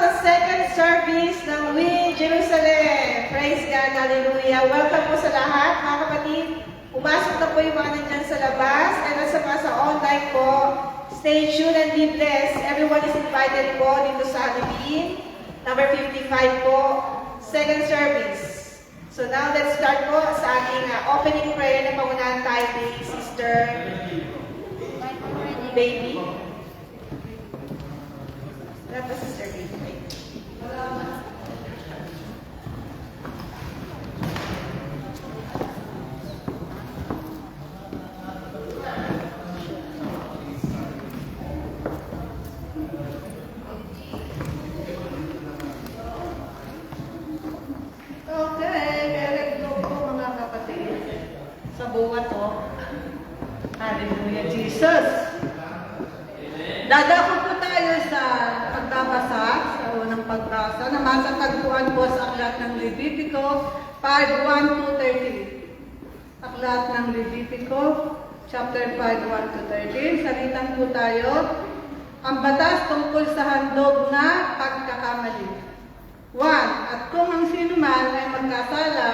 sa second service ng We Jerusalem. Praise God, hallelujah. Welcome po sa lahat, mga kapatid. Pumasok na po yung mga nandyan sa labas. And sa online po, stay tuned and be blessed. Everyone is invited po dito sa Hanipin. Number 55 po, second service. So now let's start po sa ating opening prayer na pangunahan tayo ni Sister Baby. Dapat Sister Baby. Hallelujah, Jesus! Dadako po tayo sa pagbabasa, sa unang pagbasa, na matatagpuan po sa aklat ng Levitico 5:1-13. Aklat ng Levitico, chapter 5:1-13. Salitan po tayo. Ang batas tungkol sa handog na pagkakamali. 1. At kung ang sinuman ay magkasala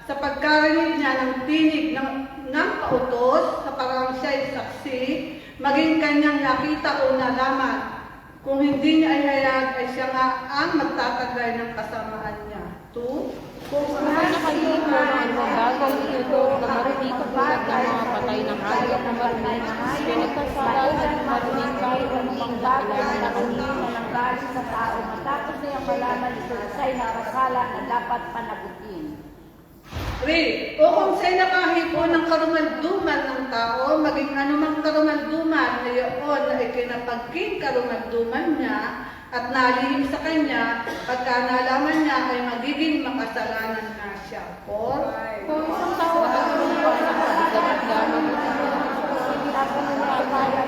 sa pagkarinig niya ng tinig ng pautos sa parang siya'y saksi, maging kanyang nakita o nalaman. Kung hindi niya ay hayag, ay siya nga ang magtatagay ng kasamaan niya. 2. Kung saan nakalipo ng bagong ito na marinig katulad ng mga patay ng hayop na marinig, pinagkasala at marinig kahit anumang bagay na nakalipo ng galing sa tao matapos na yung malaman ito siya'y nakasala na dapat panagutin. 3. O kung siya'y nakahipo ng karumalduman ng tao, maging anumang karumalduman na iyon na ikinapagking karumalduman niya at nalihim sa kanya, pagka nalaman niya ay magiging makasalanan na siya. 4. Kung isang tao ay lumabas sa pagdagat gamit hindi ako nang nakakaya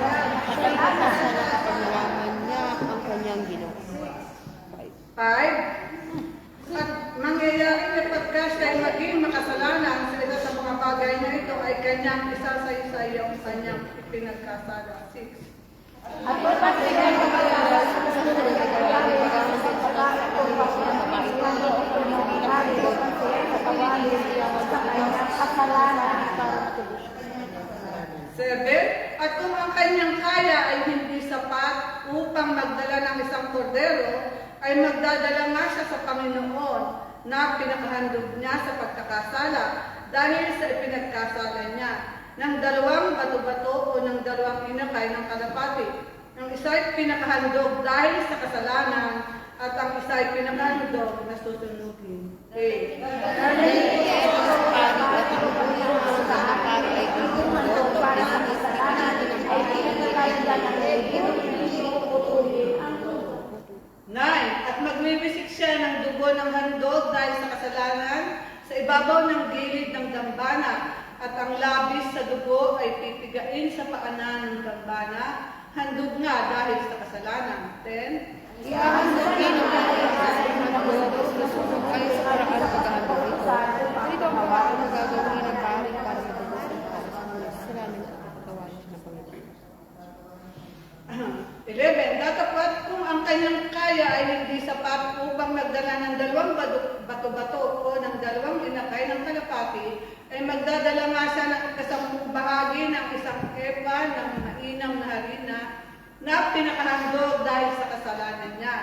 siya'y nakasala kapag nalaman niya ang kanyang ginawa. 5. At mangyayari na pagka siya ay maging makasalanan sa isa sa mga bagay na ito ay kanyang isa-sa-isa yung kanyang ipinagkasala. 6. At dapat sila magkakalas sa kasalunan ng kawali pagkakas sa pagkakas kung makikita o pagkakari o sa kawali sa kanyang kasalanan para matubos. 7. At kung ang kanyang kaya ay hindi sapat upang magdala ng isang kordero, ay magdadala nga siya sa Panginoon na pinakahandog niya sa pagkakasala dahil sa ipinagkasala niya ng 2 bato-bato o ng 2 inakay ng kalapati. Ang isa ay pinakahandog dahil sa kasalanan at ang isa ay pinakahandog na susunugin. 8. Para sa kasalanan ay pinagkailan ng legitimo 9. At magwiwisik siya ng dugo ng handog dahil sa kasalanan sa ibabaw ng gilid ng dambana at ang labis sa dugo ay pipigain sa paanan ng dambana, handog nga dahil sa kasalanan. 10. Iahandogin ang kasalanan ng nagulagos na sunog ay sa paraan pagkahandog ito. Ito ang paraan na gagawin ng pari para matubos ng kasalanan at pagkawalan ng Panginoon. 11. Datapwat kung ang kanyang kaya ay hindi sapat upang magdala ng 2 bato-bato o ng 2 inakay ng kalapati, ay magdadala nga siya ng 10 bahagi ng 1 epa ng mainam na harina na pinakahandog dahil sa kasalanan niya.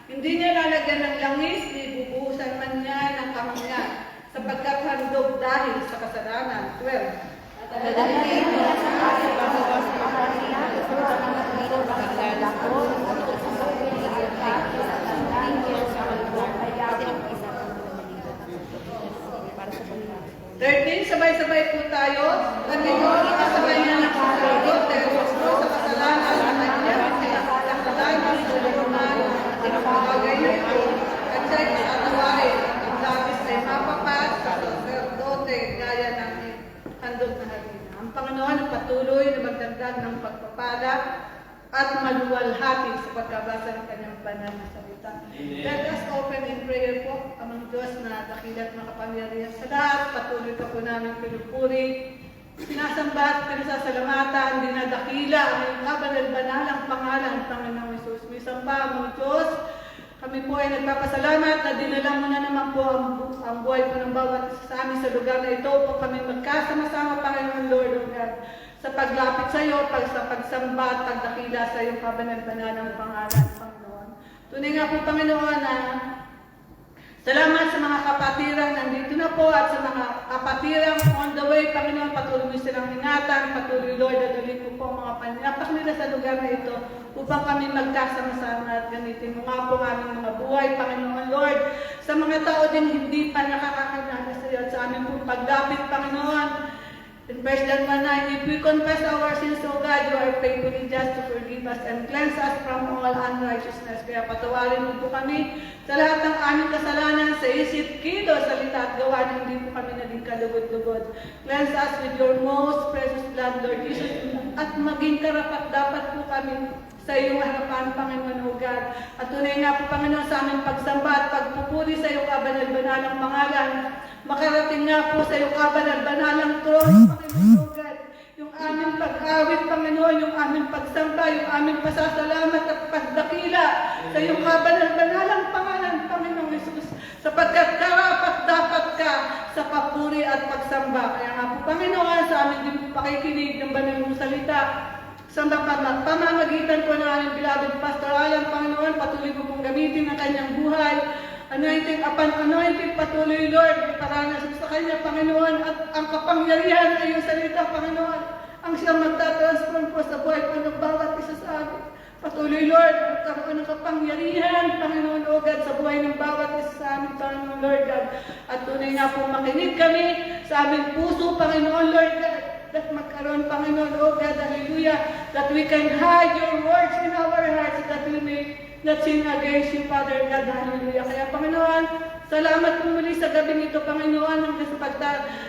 Hindi niya lalagyan ng langis, ibubuhusan man niya ng kamangyan, sapagkat handog dahil sa kasalanan. 12. Dadalhin nila sa kasi pagbawas ng harina, susunod ng matulog ang lalakon, susunod ng pinagkakita sa tandaan niya sa kaluluwa, kaya ang isa para sa Panginoon. 13. Sabay-sabay po tayo. Panginoon, kasabay niya ng sacerdote, gusto sa kasalanan sa kanya, kasalanan sa lumunan, at bagay na ito, at siya'y kasatawain, ang labis ay mapapat sa sacerdote, gaya ng handog na harina. Ang Panginoon ang patuloy na magdagdag ng pagpapala at maluwalhati sa pagkabasa ng kanyang banal na salita. Let us open in prayer po, amang Diyos na dakilat na kapangyarihan sa lahat. Patuloy ka po namin pinupuri, sinasamba at pinasasalamatan, dinadakila ang iyong kabanal-banalang pangalan, Panginoong Isus. May samba, amang Diyos, kami Kami po ay nagpapasalamat na dinala mo na naman po ang buhay po ng bawat isa sa amin sa lugar na ito po kami magkasama-sama, Panginoon Lord of God, sa paglapit sa iyo, sa pagsamba at pagdakila sa iyong kabanal-banal ng pangalan, Panginoon. Tunay nga po, Panginoon, na salamat sa mga kapatiran nandito na po at sa mga kapatiran on the way, Panginoon, patuloy silang ingatan, patuloy, Lord, at ulit po ang mga panapak nila sa lugar na ito upang kami magkasama-sama at gamitin mo nga po ang aming mga buhay, Panginoon, Lord, sa mga tao din hindi pa nakakakilala sa iyo at sa aming pong paglapit, Panginoon. In verse 1:9, if we confess our sins, O God, you are faithful and just to forgive us and cleanse us from all unrighteousness. Kaya patawarin mo po kami sa lahat ng aming kasalanan sa isip, kilos, salita at gawa na hindi po kami naging kalugod-lugod. Cleanse us with your most precious blood, Lord Jesus, at maging karapat-dapat po kami sa iyong harapan, Panginoon, O God. At tunay nga po, Panginoon, sa aming pagsamba at pagpupuri sa iyong kabanal-banalang pangalan, makarating nga po sa iyong kabanal-banalang throne, Panginoon, O God. Yung aming pag-awit, Panginoon, yung aming pagsamba, yung aming pasasalamat at pagdakila sa iyong kabanal-banalang pangalan, Panginoon Jesus, sapagkat karapat-dapat ka sa papuri at pagsamba. Kaya nga po, Panginoon, sa aming din po pakikinig ng banal mong salita, sa pamamagitan po ng aming beloved Pastor Alan, Panginoon, patuloy po pong gamitin ang kanyang buhay. Anointing upon anointing, patuloy, Lord, iparanas sa kanya, Panginoon, at ang kapangyarihan ng iyong salita, Panginoon, ang siyang magtatransform po sa buhay po ng bawat isa sa amin. Patuloy, Lord, magkaroon ng kapangyarihan, Panginoon, O God, sa buhay ng bawat isa sa amin, Panginoon, Lord God. At tunay nga po makinig kami sa aming puso, Panginoon, Lord God, that magkaroon, Panginoon, O God, hallelujah, that we can hide your words in our hearts, that we may not sin against you, Father God, hallelujah. Kaya, Panginoon, salamat po muli sa gabing ito, Panginoon,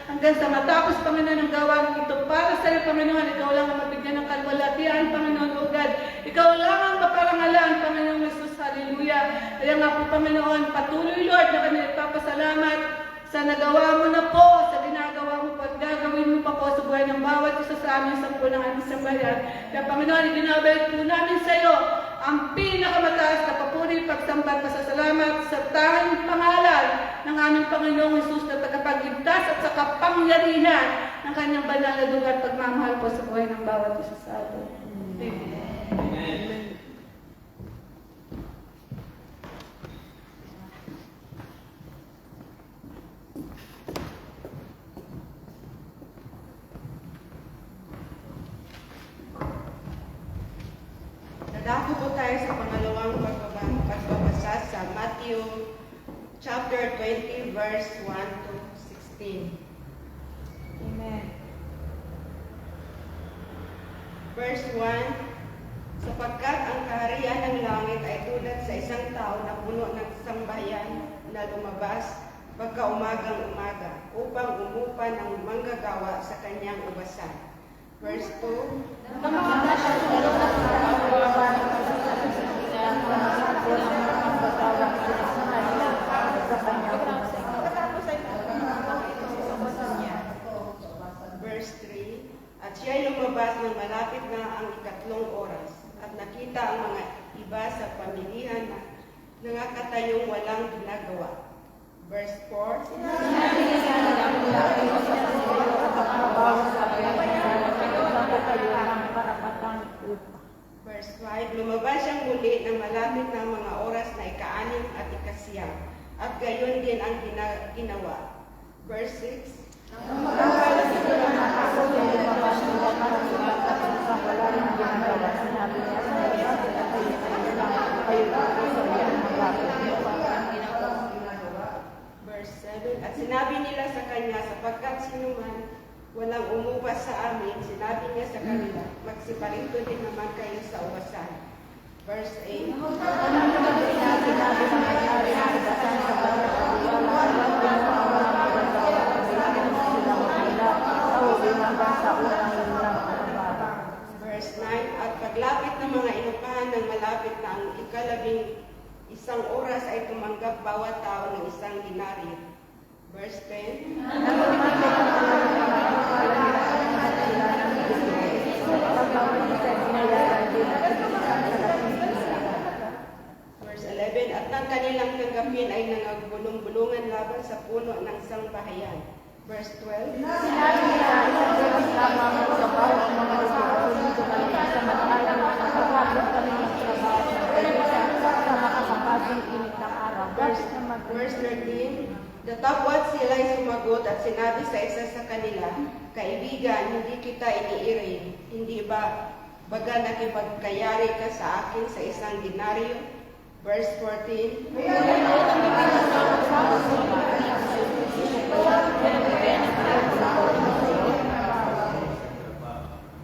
hanggang sa matapos, Panginoon, ang gawain ito para sa iyo, Panginoon. Ikaw lang ang mabigyan ng kalwalatian, Panginoon, O God. Ikaw lang ang maparangalan, Panginoon Jesus, hallelujah. Kaya nga po, Panginoon, patuloy, Lord, na kami nagpapasalamat sa nagawa mo na po, sa ginagawa mo po at gagawin mo pa po sa buhay ng bawat isa sa amin sa punang aming sambayan. Kaya, Panginoon, ibinabalik po namin sa iyo ang pinakamataas na papuri, pagsamba at pasasalamat sa tanging pangalan ng aming Panginoong Jesus na tagapagligtas at sa kapangyarihan ng kanyang banal na dugo at pagmamahal po sa buhay ng bawat isa sa atin. Amen. Dadako po tayo sa pangalawang pagbabasa sa Matthew chapter 20 verse 1 to 16. Amen. Verse 1, sapagkat ang kaharian ng langit ay tulad sa isang tao na puno ng sambahayan na lumabas pagka-umagang-umaga upang umupa ng manggagawa sa kanyang ubasan. Verse 2, Verse 3, at siya'y lumabas ng malapit na ang ikatlong oras at nakita ang mga iba sa pamilihan na nangakatayong walang ginagawa. Verse 4, Verse 5, lumabas siyang muli ng malapit na mga oras na ika-6 at ika-9 at gayon din ang ginawa. Verse 6, Verse 7, at sinabi nila sa kanya, sapagkat sinuman walang umupas sa amin, sinabi niya sa kanila, magsiparito din naman kayo sa uwasan. Verse 8, Verse 9, at paglapit ng mga inupahan ng malapit na ang ika-11 oras ay tumanggap bawat tao ng 1 denaryo. Verse 10, Verse 11, at nang kanilang tanggapin ay nangagbulong-bulungan laban sa puno ng sangbahayan. Verse 12. Sinabi nila ay sa Diyos lamang magtrabaho ang mga tao dito talaga sa matalang nakakapagod kami magtrabaho sa makakapagod init ng araw. Verse 13. Datapwat sila ay sumagot at sinabi sa isa sa kanila, Kaibigan, hindi kita iniiring. Hindi ba baga nakipagkayari ka sa akin sa isang denaryo? Verse 14.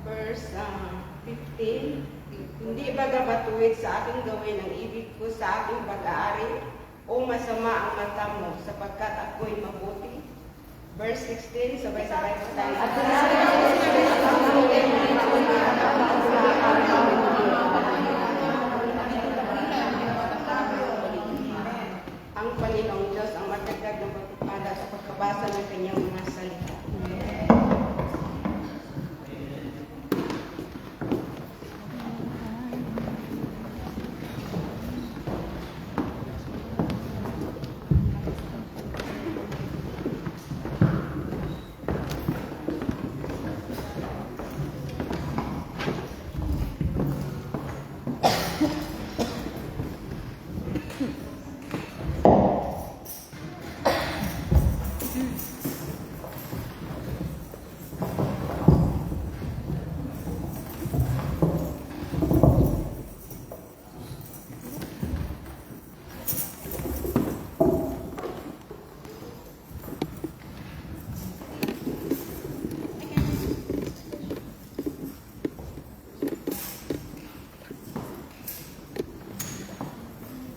Verse 15. Hindi baga matuwid sa aking gawin ang ibig ko sa aking pag-aari o masama ang mata mo sapagkat ako'y mabuti? Verse 16, sabay-sabay po tayo. Ang Panginoong Diyos ang matagdag ng pagpapala sa pagkabasa ng kanyang mga salita.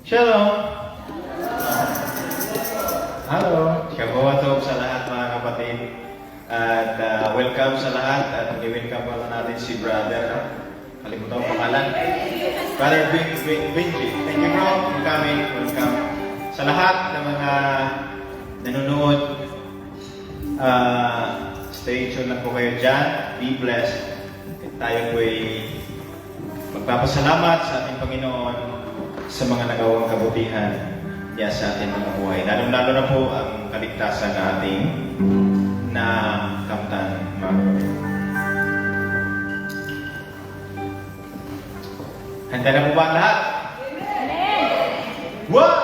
Shalom! Hello! Shavuot Tov sa lahat mga kapatid. At welcome sa lahat. At i-welcome pala natin si Brother. Kalimutan ang pangalan. Brother Benji. Thank you bro for coming. Welcome. Sa lahat ng mga nanonood, stay tuned lang po kayo dyan. Be blessed. At tayo po'y magpapasalamat sa ating Panginoon sa mga nagawang kabutihan niya sa ating mga buhay. Lalo-lalo na po ang kaligtasan na ating nakamtan, mga kapatid. Handa na po ba ang lahat? Amen! One!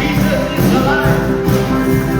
Jesus is alive.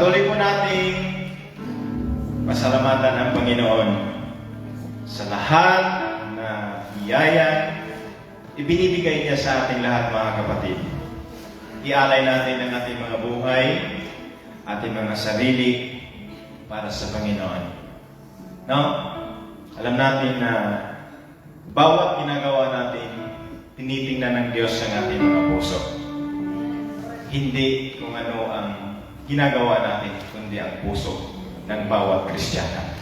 Patuloy po nating pasalamatan ang Panginoon sa lahat na biyaya ibinibigay niya sa ating lahat, mga kapatid. Ialay natin ang ating mga buhay, ating mga sarili para sa Panginoon. No? Alam natin na bawat ginagawa natin, tinitingnan ng Diyos ang ating mga puso. Hindi kung ano ang ginagawa natin, kundi ang puso ng bawat Kristiyano.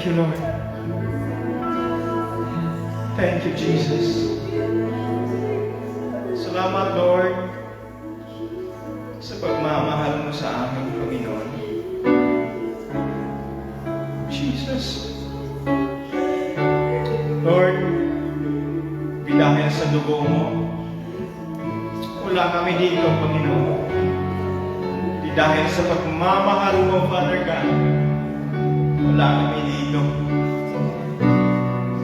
Thank you, Lord. Thank you, Jesus. Salamat, Lord, sa pagmamahal mo sa amin, Panginoon. Jesus. Lord, dahil sa dugo mo, wala kami dito, Panginoon. Di dahil sa pagmamahal mo, Father God, wala kami dito.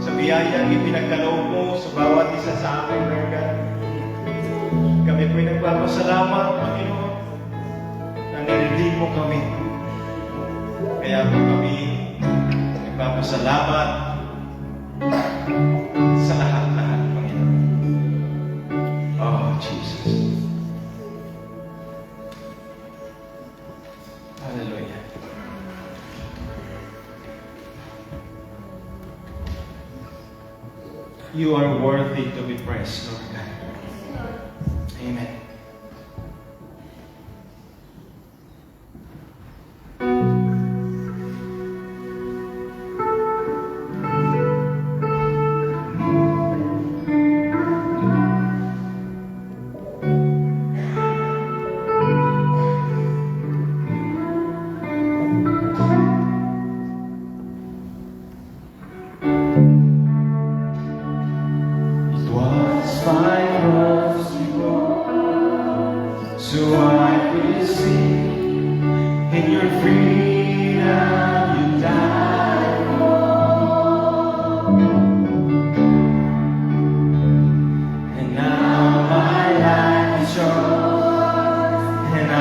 Sa biyayang ipinagkaloob mo sa bawat isa sa amin, Lord God, kami po'y nagpapasalamat, Panginoon, na narinig mo kami. Kaya po kami nagpapasalamat sa lahat-lahat, Panginoon. Oh, Jesus. Hallelujah. You are worthy to be praised, Lord God. Amen. It was my cross you bore, so I could see in your freedom you died for. And now my life is yours, and I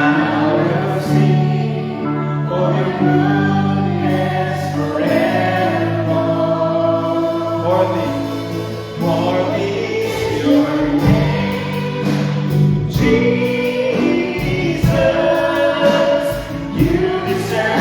will sing of your goodness forevermore. Worthy is your name, Jesus. You deserve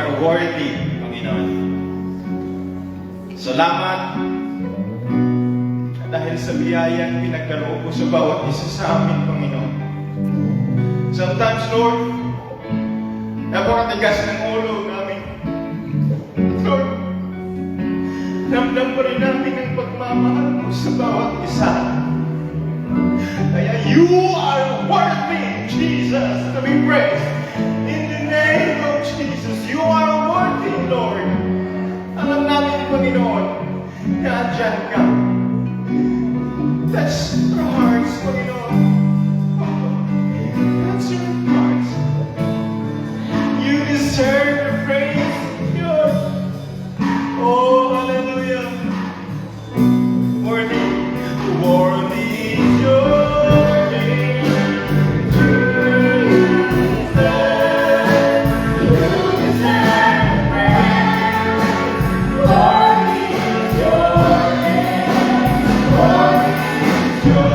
are worthy, Panginoon. Salamat dahil sa biyayang pinagkaloob mo sa bawat isa sa amin, Panginoon. Sometimes, Lord, napakatigas ng ulo namin. Lord, ramdam pa rin namin ang pagmamahal mo sa bawat isa. Kaya you are worthy, Jesus, to be praised. In the name of Jesus, you are worthy, Lord. Alam namin, Panginoon, na andyan ka. Touch our hearts, Panginoon. Touch your hearts. You deserve the praise, Lord. Oh, hallelujah. Worthy, worthy is your name, Jesus. You deserve the praise. Worthy is your name. Worthy is your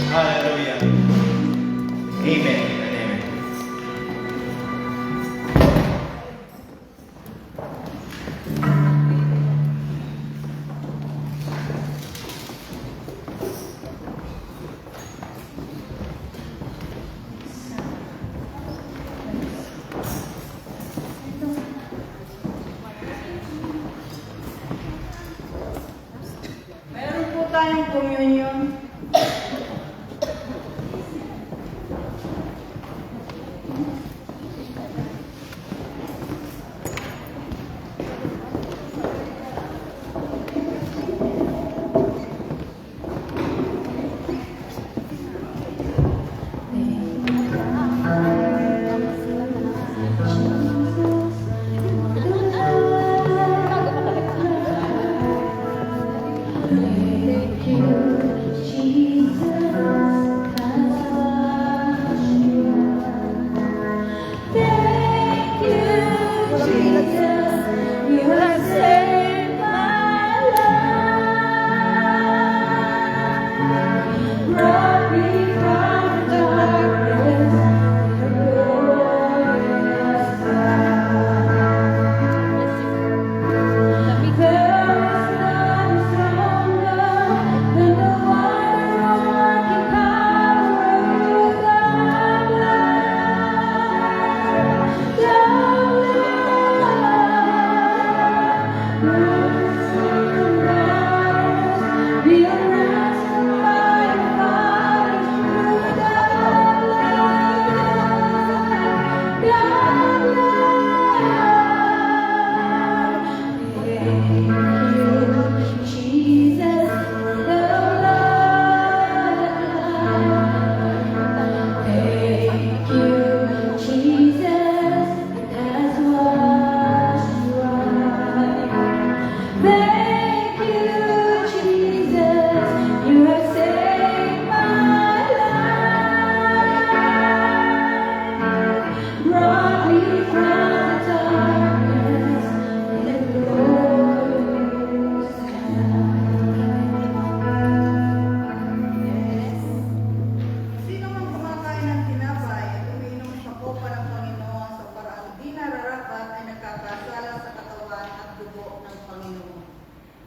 Hallelujah. Amen and amen. Meron po tayong communion.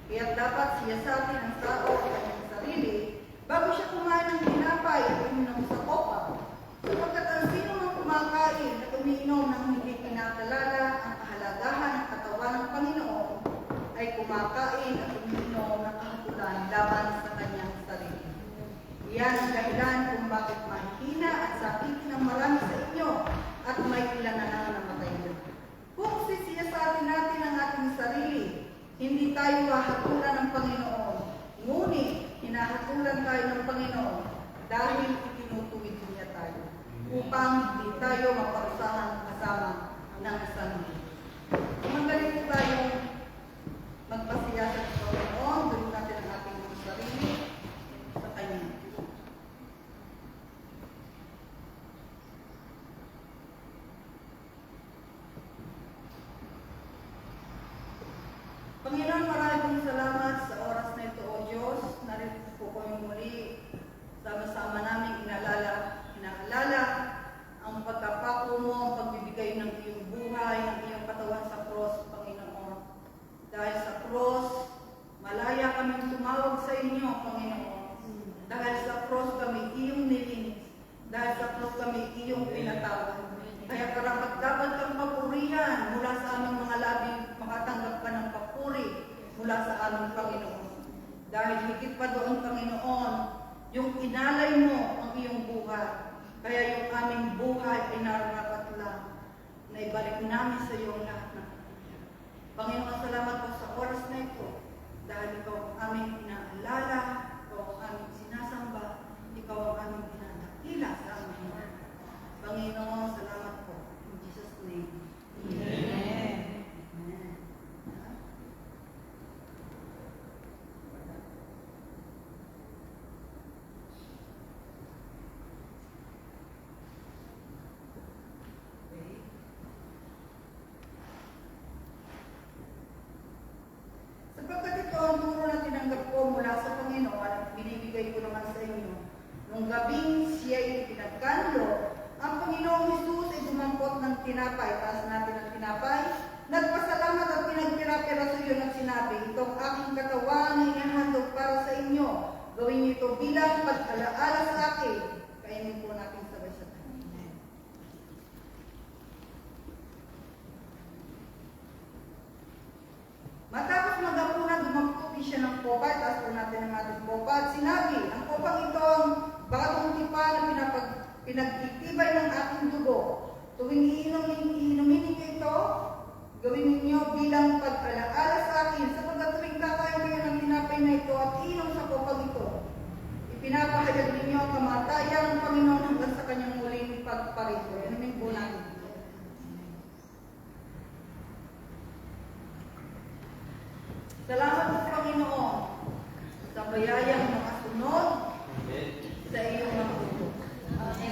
Kaya dapat siyasatin ang tao ang kanyang sarili bago siya kumain Hindi tayo hahatulan ng Panginoon. Ngunit, hinahatulan tayo ng Panginoon dahil itinutuwid niya tayo upang hindi tayo maparusahan kasama ng isang magaling po tayong magpasiyasa sa Panginoon, gawin natin ang ating mga sarili sa Kanya. Panginoon, maraming salamat sa oras na ito, O Diyos. Narito po kami muli. Sama-sama namin inaalala ang pagkapako mo, ang pagbibigay ng iyong buhay, ng iyong katawan sa cross, Panginoon. Dahil sa cross, malaya kaming tumawag sa inyo, Panginoon. Dahil sa cross kami iyong nilinis. Dahil sa cross kami iyong pinatawag. Kaya karapat dapat kang papurihan mula sa aming mga labi, makatanggap ka ng papuri mula sa aming Panginoon. Dahil higit pa doon, Panginoon, yung inalay mo ang iyong buhay. Kaya yung aming buhay ay nararapat lang na ibalik namin sa iyong lahat ng Panginoon, salamat po sa oras na ito. Dahil ikaw ang aming inaalala, ikaw ang aming sinasamba, ikaw ang aming dinadakila sa aming mga. Panginoon, salamat po. In Jesus' name. Amen. Amen. Sapagkat ito ang turo na tinanggap ko mula sa Panginoon at binibigay ko naman sa inyo. Nung gabing siya'y pinagkanlo, ang Panginoong Hesus ay dumampot ng tinapay. Taas natin ang tinapay. Nagpasalamat at pinagpira-pira sa iyo at sinabi, itong aking katawan na inahandog para sa inyo. Gawin niyo ito bilang pag-alaala sa akin. Kainin po natin sabay-sabay. Matapos maghapunan, dumampot siya ng kopa. Taas po natin ang ating kopa. At sinabi, ang kopang ito ang bagong tipa na pinagtitibay ng aking dugo. Tuwing iinumin ninyo ito, gawin ninyo bilang pag-alaala sa akin, sapagkat tuwing kakain kayo ng tinapay na ito at iinom sa kopang ito, ipinapahayag ninyo ang kamatayan ng Panginoon hanggang sa kanyang muling pagparito. Inumin po natin. Salamat po, Panginoon, sa bayayang makasunod sa iyong mga ulo. Amen.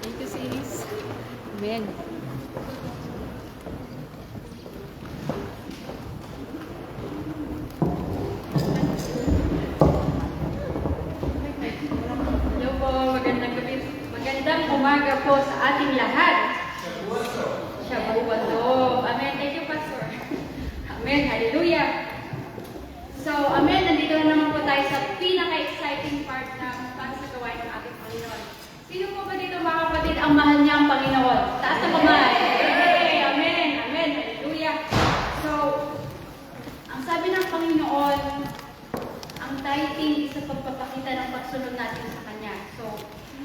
Thank you, sis. Amen. Hello po, magandang gabi. Magandang umaga po sa ating lahat. Shabuwato. Amen. Thank you, Pastor. Amen. Hallelujah. So, amen. Nandito na naman po tayo sa pinaka-exciting part na para sa gawain ng ating Panginoon. Sino po ba dito mga kapatid ang mahal niya ang Panginoon? Taas na kamay. Hey, amen. Amen. Hallelujah. So, ang sabi ng Panginoon, ang tithing is sa pagpapakita ng pagsunod natin sa Kanya. So,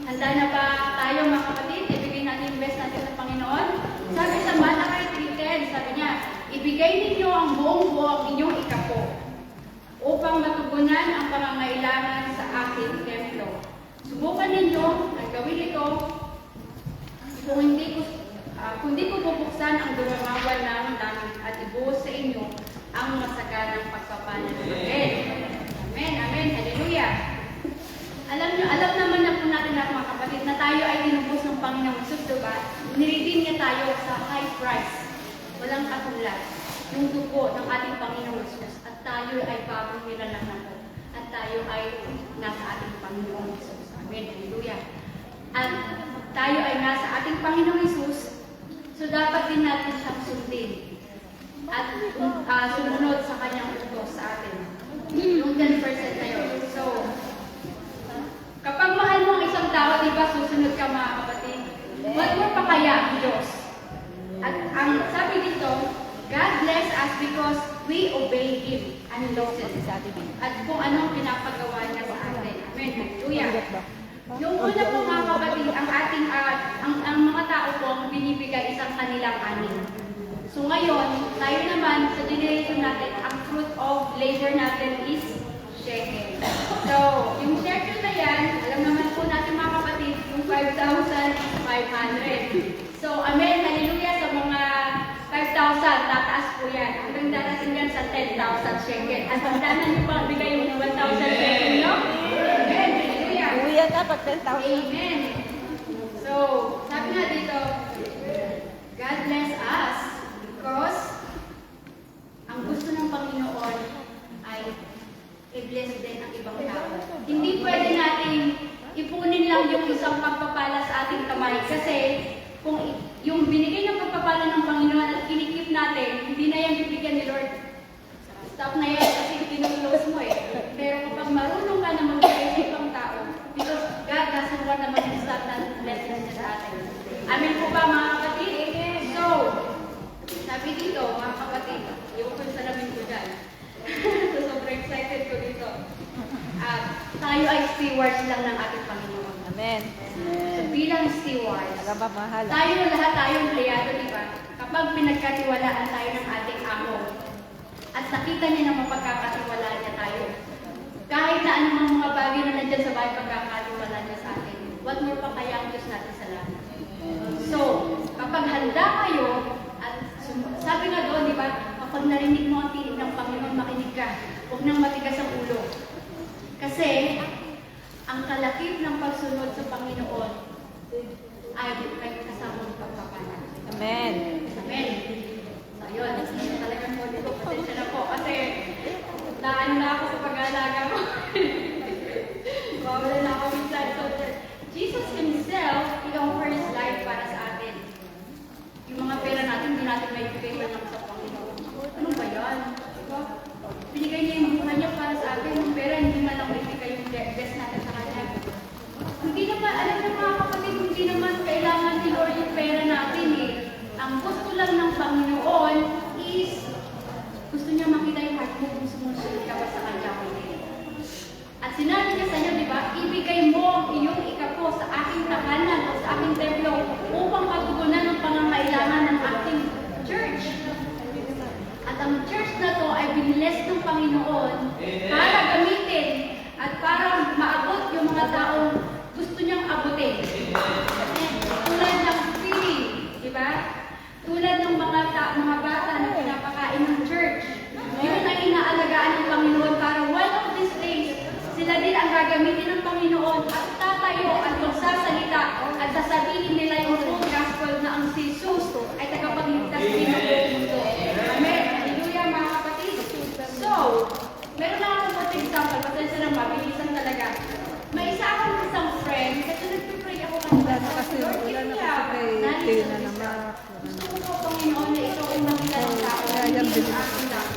handa na ba tayo mga kapatid? Ibigay natin yung best natin sa Panginoon. Sabi sa Malakay 3:10, sabi niya, ibigay ninyo ang buong-buo ang inyong ikapo upang matugunan ang pangangailangan sa aking templo. Subukan ninyo na gawin ito kung di ko bubuksan ang dumamawal ng langit at ibuhos sa inyo ang masaganang pagpapala ng Amen. Amen. Amen. Hallelujah. Alam naman na po natin lahat mga kapatid na tayo ay tinubos ng Panginoong Jesus, diba? Niredeem niya tayo sa high price. Walang katulad. Yung dugo ng ating Panginoong Jesus. At tayo ay bagong nilalang na po. At tayo ay nasa ating Panginoong Jesus. Amen. Hallelujah. At tayo ay nasa ating Panginoong Jesus. So dapat din natin siyang sundin. At sumunod sa kanyang utos sa atin. Yung 10% na yun. So, kapag mahal mo ang isang tao, di ba susunod ka mga kapatid? What more pa kaya ang Diyos? At ang sabi dito, God bless us because we obey Him and listen. At kung anong pinapagawa niya sa atin. Amen. Hallelujah. kanilang ani. So ngayon, tayo naman sa generation natin, ang fruit of labor natin is shekel. So, yung shekel na yan, alam naman po natin mga kapatid, yung 5,500. So, amen, hallelujah, sa mga 5,000, tataas po yan. Hanggang darating yan sa 10,000 shekel. At hangganan niyo pa bigay yung 1,000 shekel, no? Amen, hallelujah. Uwi yan dapat 10,000. Amen. So, sabi nga dito, God bless us because ang gusto ng Panginoon ay i-bless din ang ibang tao. Hindi pwede nating ipunin lang yung isang pagpapala sa ating kamay kasi kung yung binigay ng pagpapala ng Panginoon at kinikip natin, hindi na yan bibigyan ni Lord. Stop na yan kasi pinag-close mo eh. Pero kapag marunong ka na magbigay sa ibang tao, because God doesn't want na mag-stop na blessings niya sa atin. Amen po ba mga kapatid? So, sabi dito mga kapatid, yung kung salamin ko dyan. So, sobrang excited ko dito. Tayo ay stewards lang ng ating Panginoon. Amen. So, bilang stewards, Nagmamahal. lahat tayong empleyado, di ba? Kapag pinagkatiwalaan tayo ng ating amo, at nakita niya na mapagkakatiwalaan niya tayo, kahit na anumang mga bagay na nandyan sa bahay, pagkakatiwalaan niya sa atin, what more pa kaya ang Diyos natin sa langit? So, kapag handa kayo, at sabi nga doon, di ba, kapag narinig mo ang tinig ng Panginoon, makinig ka, huwag nang matigas ang ulo. Kasi, ang kalakip ng pagsunod sa Panginoon ay may kasamang pagpapala. Amen. Amen. So, yun. Talagang po dito. Pasensya na po. Kasi, naano na ako sa pag-aalaga mo. Mawala na ako minsan. So, Jesus Himself, He offered His life para sa atin. Yung mga pera natin, hindi natin may bigay man lang sa Panginoon. Ano ba yan? Diba? Binigay niya yung buhay niya para sa atin. Yung pera, hindi man lang may bigay yung best natin sa Kanya. Hindi naman, alam na mga kapatid, hindi naman kailangan ni Lord yung pera natin eh. Ang gusto lang ng Panginoon is, gusto niya makita yung heart mo kung sumusunod ka ba sa Kanya o hindi. At sinabi niya sa inyo, di ba, ibigay mo ang iyong ikapo sa aking tahanan o sa aking templo upang patugunan ang pangangailangan ng aking church. At ang church na to ay biniles ng Panginoon para gamitin at para maabot yung mga taong gusto niyang abutin. Tulad ng feeding, di ba? Tulad ng mga bata na pinapakain ng church. Yun ang inaalagaan ng Panginoon para one of these days, sila din ang gagamitin ng Panginoon at tatayo at magsasalita at sasabihin nila yung full gospel na ang si Jesus ay tagapagligtas din ng buong mundo. Amen. Hallelujah mga kapatid. So, meron lang akong konting example. Pasensya na mabilisan talaga. May isa akong isang friend, kasi nagpipray ako kanina. Kasi Lord, wala give na me kasi a kay knowledge Tina of this naman. Gusto ko po, Panginoon, na ikaw ang makita ng tao. Kaya yan Hindi bilhin. ang akin lang.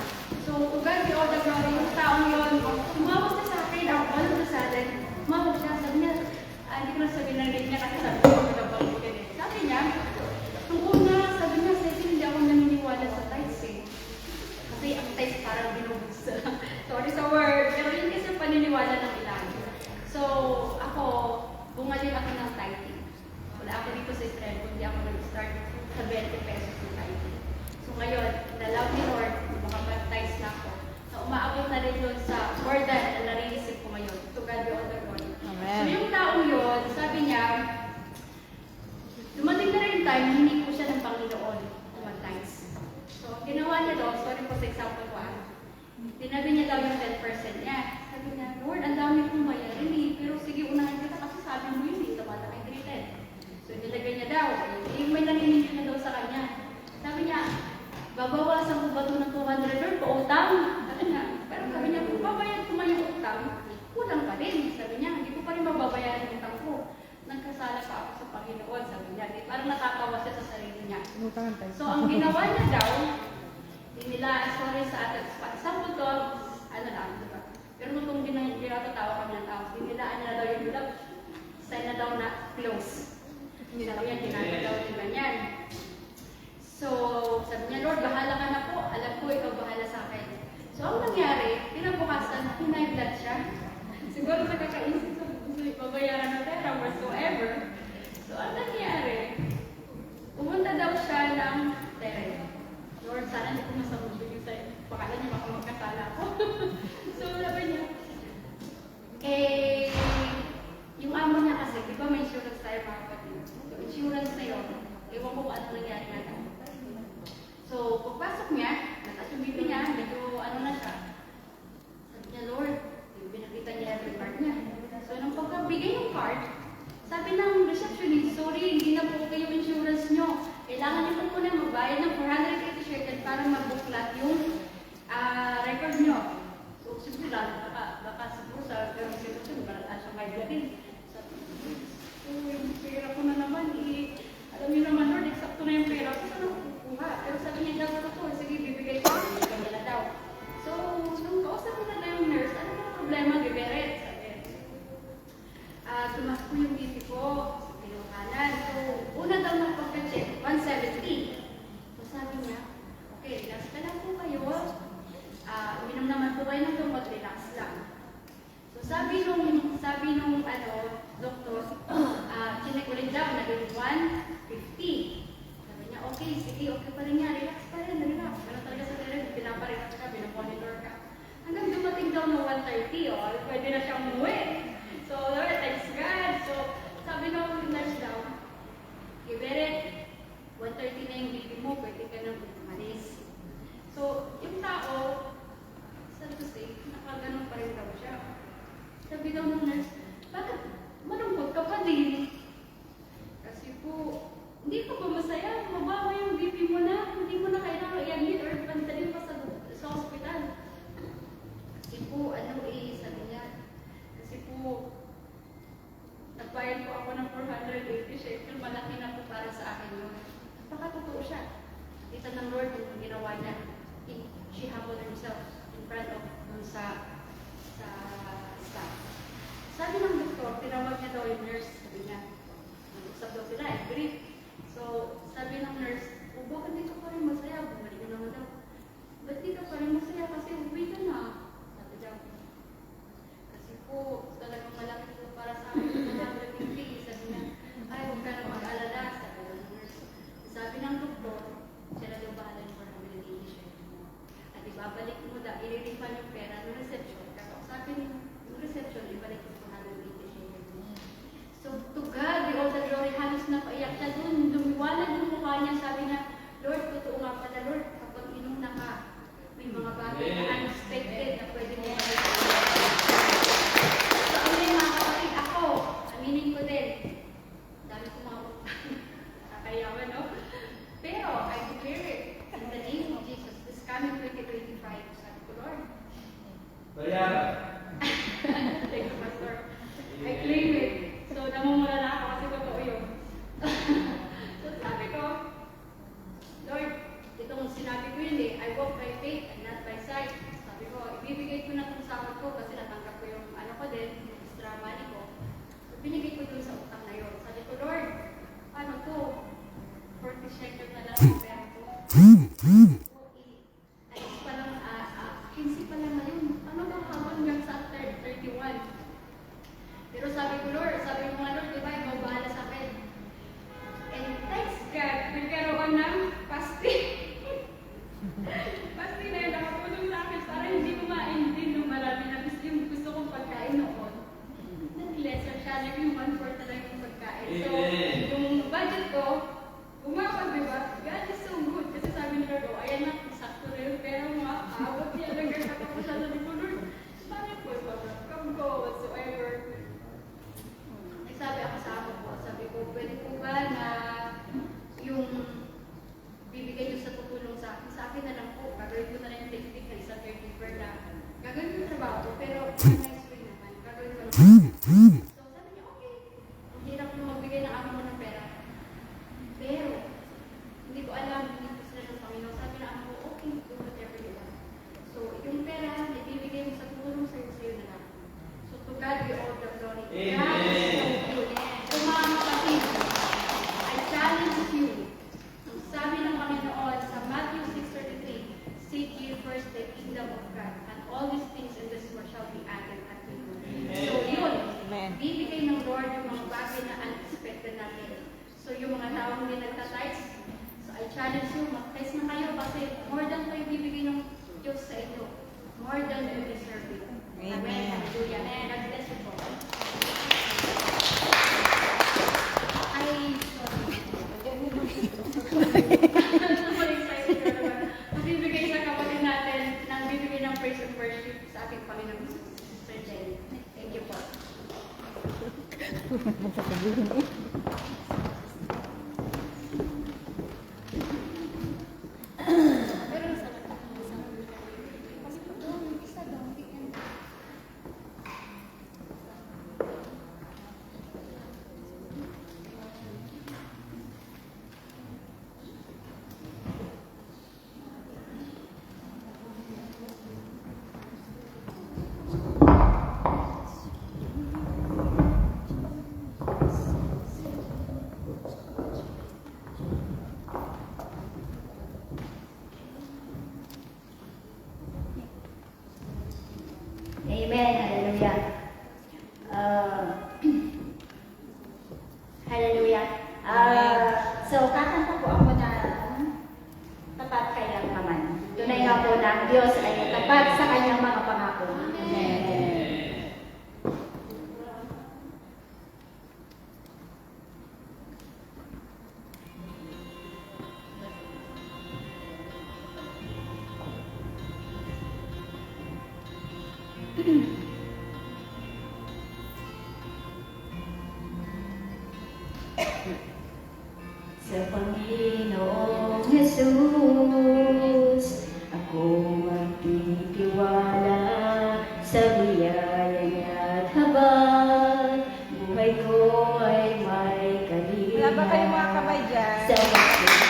So, to God be all the glory. Yung taong yun, tumawag na sa akin, ako all of a sudden, tumawag siya, sabi niya, hindi ko na sabihin na rin niya kasi sabi ko, magkabalik ka din. Sabi niya, nung una, sabi niya, Cecil, hindi ako naniniwala sa tithes eh. Kasi ang tithes parang binubus. Sorry sa word, pero yun kasi ang paniniwala ng ilan. So, ako, bumalik ako ng tithing. Wala ako dito sa Israel, kundi ako nag-start sa 20 pesos ng tithing. So ngayon, nalaw ni Lord, makapag-tithes na ako, na umaabot na rin doon sa more than na nare-receive ko ngayon. To God be all the glory. Amen. So yung taong yun, sabi niya, dumating na rin yung time, hindi ko siya ng Panginoon mag-tithes. So, ginawa niya daw, sorry po sa example ko tinabi niya daw yung 10% niya. Sabi niya, Lord, ang dami kong bayarin eh. Pero sige, unahin kita kasi sabi mo yun eh, sa bata kay 310. So, nilagay niya daw. Yung may nanginigil na daw sa kanya. Sabi niya, babawasan ko ba ito ng 200 Lord, pautang? Sabi niya, pero sabi niya, kung babayad ko man yung utang, kulang pa rin. Sabi niya, hindi ko pa rin mababayaran yung utang ko. Nagkasala pa ako sa Panginoon, sabi niya. Parang natatawa siya sa sarili niya. So, ang ginawa niya daw, nila, sorry sa atin, example to, ano lang, diba? Pero kung ginatatawa kami ng tao, dinilaan nila daw yung love, sign na daw na close. Sabi niya, ginagawa daw yung ganyan. So, sabi niya, Lord, bahala ka na po, alam ko, ikaw bahala sa akin. So, ang nangyari, kinabukasan, hinay-blood siya. Siguro sa kakaisip, babayaran ng pera, whatsoever. So, ang nangyari, pumunta daw siya ng sabi nung doktor, chinek ulit daw, naging 150. Sabi niya, okay, sige, okay pa rin niya, relax pa rin, relax. Ano talaga sa rin, pinaparelax ka, pinamonitor ka. Hanggang dumating daw ng 130, pwede na siyang umuwi. So, Lord, thanks God. So, sabi nung nurse daw, Iberet, 130 na yung BP mo, pwede ka nang umalis. So, yung tao, sad to say, nakaganon pa rin daw siya. Sabi daw ng nurse, bakit malungkot ka pa din? Kasi po, hindi ka ba masaya? Mababa yung BP mo na, hindi mo na kailangan i-admit or pantalin pa sa hospital. Kasi po, sabi niya, kasi po, nagbayad po ako ng 480 shekel, malaki na po para sa akin yun. Napakatotoo siya. Kita ng Lord yung ginawa niya. She humbled herself in front of sa staff. Sabi ng doktor, tinawag niya daw yung nurse. Sabi niya, nag-usap daw sila, agree. So, sabi ng nurse, bakit di ka pa rin masaya? Bumalik na naman daw. Ba't di ka pa rin masaya? Kasi uwi ka na. Sabi daw. Kasi po, talagang malaki po para sa akin. Sabi niya, ay, huwag ka na mag-alala. Sabi ng nurse. Sabi ng doktor, sila daw bahala yung rehabilitation mo. At ibabalik mo daw, i-refund yung pera ng reception. Sabi ng reception, ibalik yung 480 mo. So, to God, the all the glory, halos napaiyak siya doon. Lumiwanag yung mukha niya. Sabi niya, Lord, totoo nga pala, Lord, kapag inom na ka, may mga bagay na unexpected na pwede mo mabalik. So, amin mga kapatid, ako, aminin ko din. Dami ko mga kakayawan, no? Pero, I declare it in the name of Jesus. This coming 2025, sabi ko, Lord. Thank you, Pastor. I claim it. So, namumula na ako kasi totoo yun. So, sabi ko, Lord, itong sinabi ko yun I walk by faith and not by sight. Sabi ko, ibibigay ko na itong sahod ko kasi natanggap ko yung ko din, yung extra money ko. So, binigay ko dun sa utang na yun. Sabi ko, Lord, ano to? 40 shekel na lang yung pera ko. Ayos pa lang, 15 pa lang na yun. Ano ba habang hanggang sa 31? Pero sabi ko, Lord, sabi mo nga, Lord, di ba, ikaw bahala sa akin. And thanks God, nagkaroon ng fasting. Fasting na yun, nakatulong sa akin para hindi ko ma-endin ng marami na yung gusto kong pagkain noon. Nag-lesser siya, naging 1/4 na lang yung pagkain. So, yung budget ko, umabot, di ba? God is so good. Kasi sabi ni Lord, ayan na, sakto na yun. Pero mga awat niya, nagkakapos siya. Sabi ko, Lord, bakit po, come go, whatsoever. Nagsabi ako sa ako po, sabi ko, pwede po ba na yung bibigay niyo sa tutulong sa akin na lang po, gagawin ko na lang yung technique na isang caregiver na gagawin ko yung trabaho ko, pero next week naman, gagawin ko naman. So sabi niya, okay, ang hirap mo magbigay ng amo mo ng pera. Pero, hindi ko alam, hindi ko sila ng Panginoon. Sabi na ako, okay, do whatever you want. So, yung pera, ibibigay mo sa tulong sa'yo na lang. So, to God be all the glory. Amen. So, mga kapatid, I challenge you. Sabi ng Panginoon sa Matthew 6:33, seek ye first the kingdom of God, and all these things in this world shall be added unto you. So, yun, bibigay ng Lord yung mga bagay na unexpected natin. So, yung mga taong hindi nagtatights, so I challenge you, mag-tithes na kayo kasi more than kayo bibigay ng Diyos sa inyo. More than you deserve it. Amen. Hallelujah. Amen. God bless you po. Sorry. Excited ko naman. Magbibigay sa kapatid natin ng bibigay ng praise and worship sa ating Panginoon. Sir Jenny. Thank you po. Sa Panginoong Jesus, ako magtitiwala sa biyaya niya at habang buhay ko ay may Wala ba kayong mga kalinga. kamay dyan? Sa pagkakas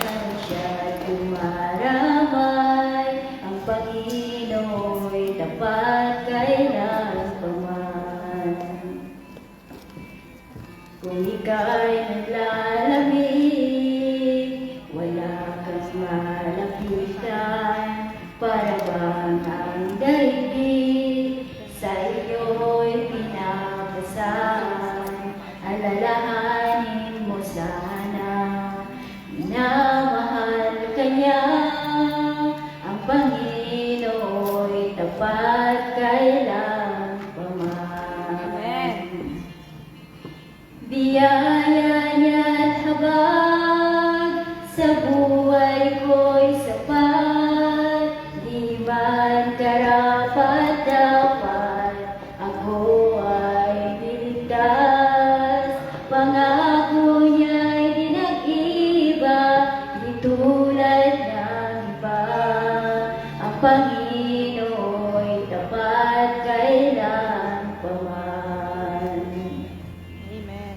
na siya'y dumaramay, ang Panginoo'y tapat kailanman. Kung ika'y naglalamig, wala kang malapitan, para bang ang daigdig sa iyo'y pinapasan. Alalahanin mo sana, minamahal ka niya, ang Panginoo'y tapat kailanman. Amen. Biyaya niya't habag sa buhay ko'y sapat, di man karapat dapat ako ay niligtas. Pangako niya'y di nag-iba, di tulad ng iba, ang Panginoo'y tapat kailanman. Amen.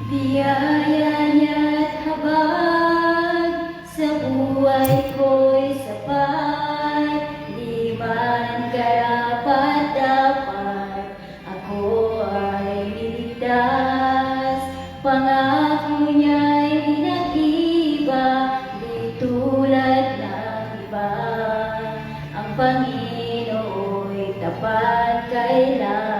Biyaya niya't habag sa buhay ko'y sapat, di man karapat dapat ako ay niligtas. Pangako niya'y di nag-iba, di tulad ng iba, ang Panginoo'y tapat kailanman.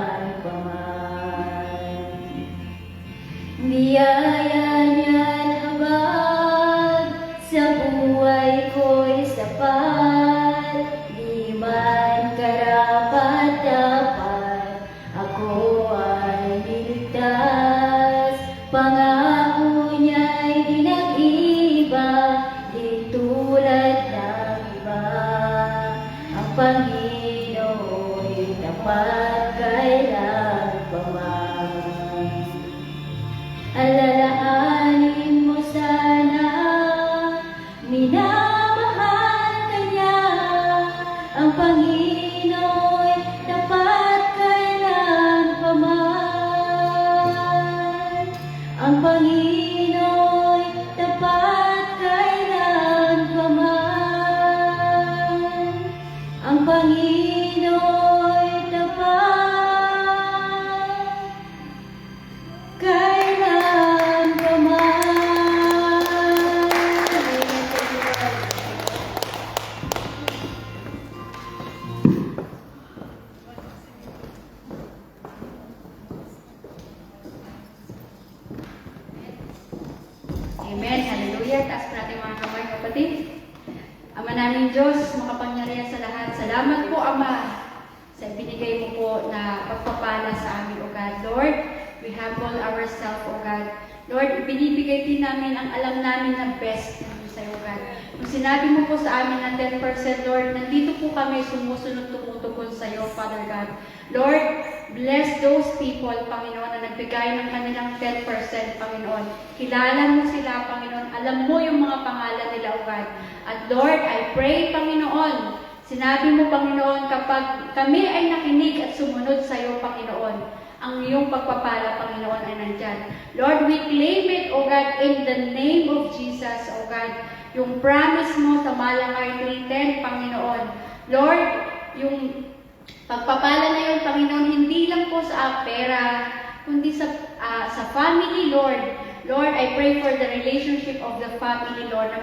Biyaya niya't habag sa buhay ko'y sapat, di man karapat dapat ako ay niligtas. Pangako niya'y di nag-iba, di tulad ng iba, ang Panginoo'y tapat kailanman. Alalahanin mo sana, minamahal ka niya, ang Panginoo'y tapat kailanman. Ang Panginoo'y tapat kailanman. Ang Panginoo'y tapat kailan pa man. Amen. Hallelujah. Taas po natin mga kamay, kapatid. Ama naming Diyos, makapangyarihan sa lahat. Salamat po, Ama, sa ibinigay mo po na pagpapala sa amin, O God. Lord, we humble ourselves, O God. Lord, ibinibigay din namin ang alam namin na best sa iyo, God. Kung sinabi mo po sa amin na 10%, Lord, nandito po kami sumusunod tumutugon sa iyo, Father God. Lord, bless those people, Panginoon, na nagbigay ng kanilang 10%, Panginoon. Kilala mo sila, Panginoon. Alam mo yung mga pangalan nila, O God. At Lord, I pray, Panginoon, sinabi mo, Panginoon, kapag kami ay nakinig at sumunod sa iyo, Panginoon, ang iyong pagpapala, Panginoon, ay nandyan. Lord, we claim it, O God, in the name of Jesus, O God. Yung promise mo sa Malakay 3:10, Panginoon. Lord, yung pagpapala na yun, Panginoon, hindi lang po sa pera, kundi sa family, Lord. Lord, I pray for the relationship of the family, Lord, na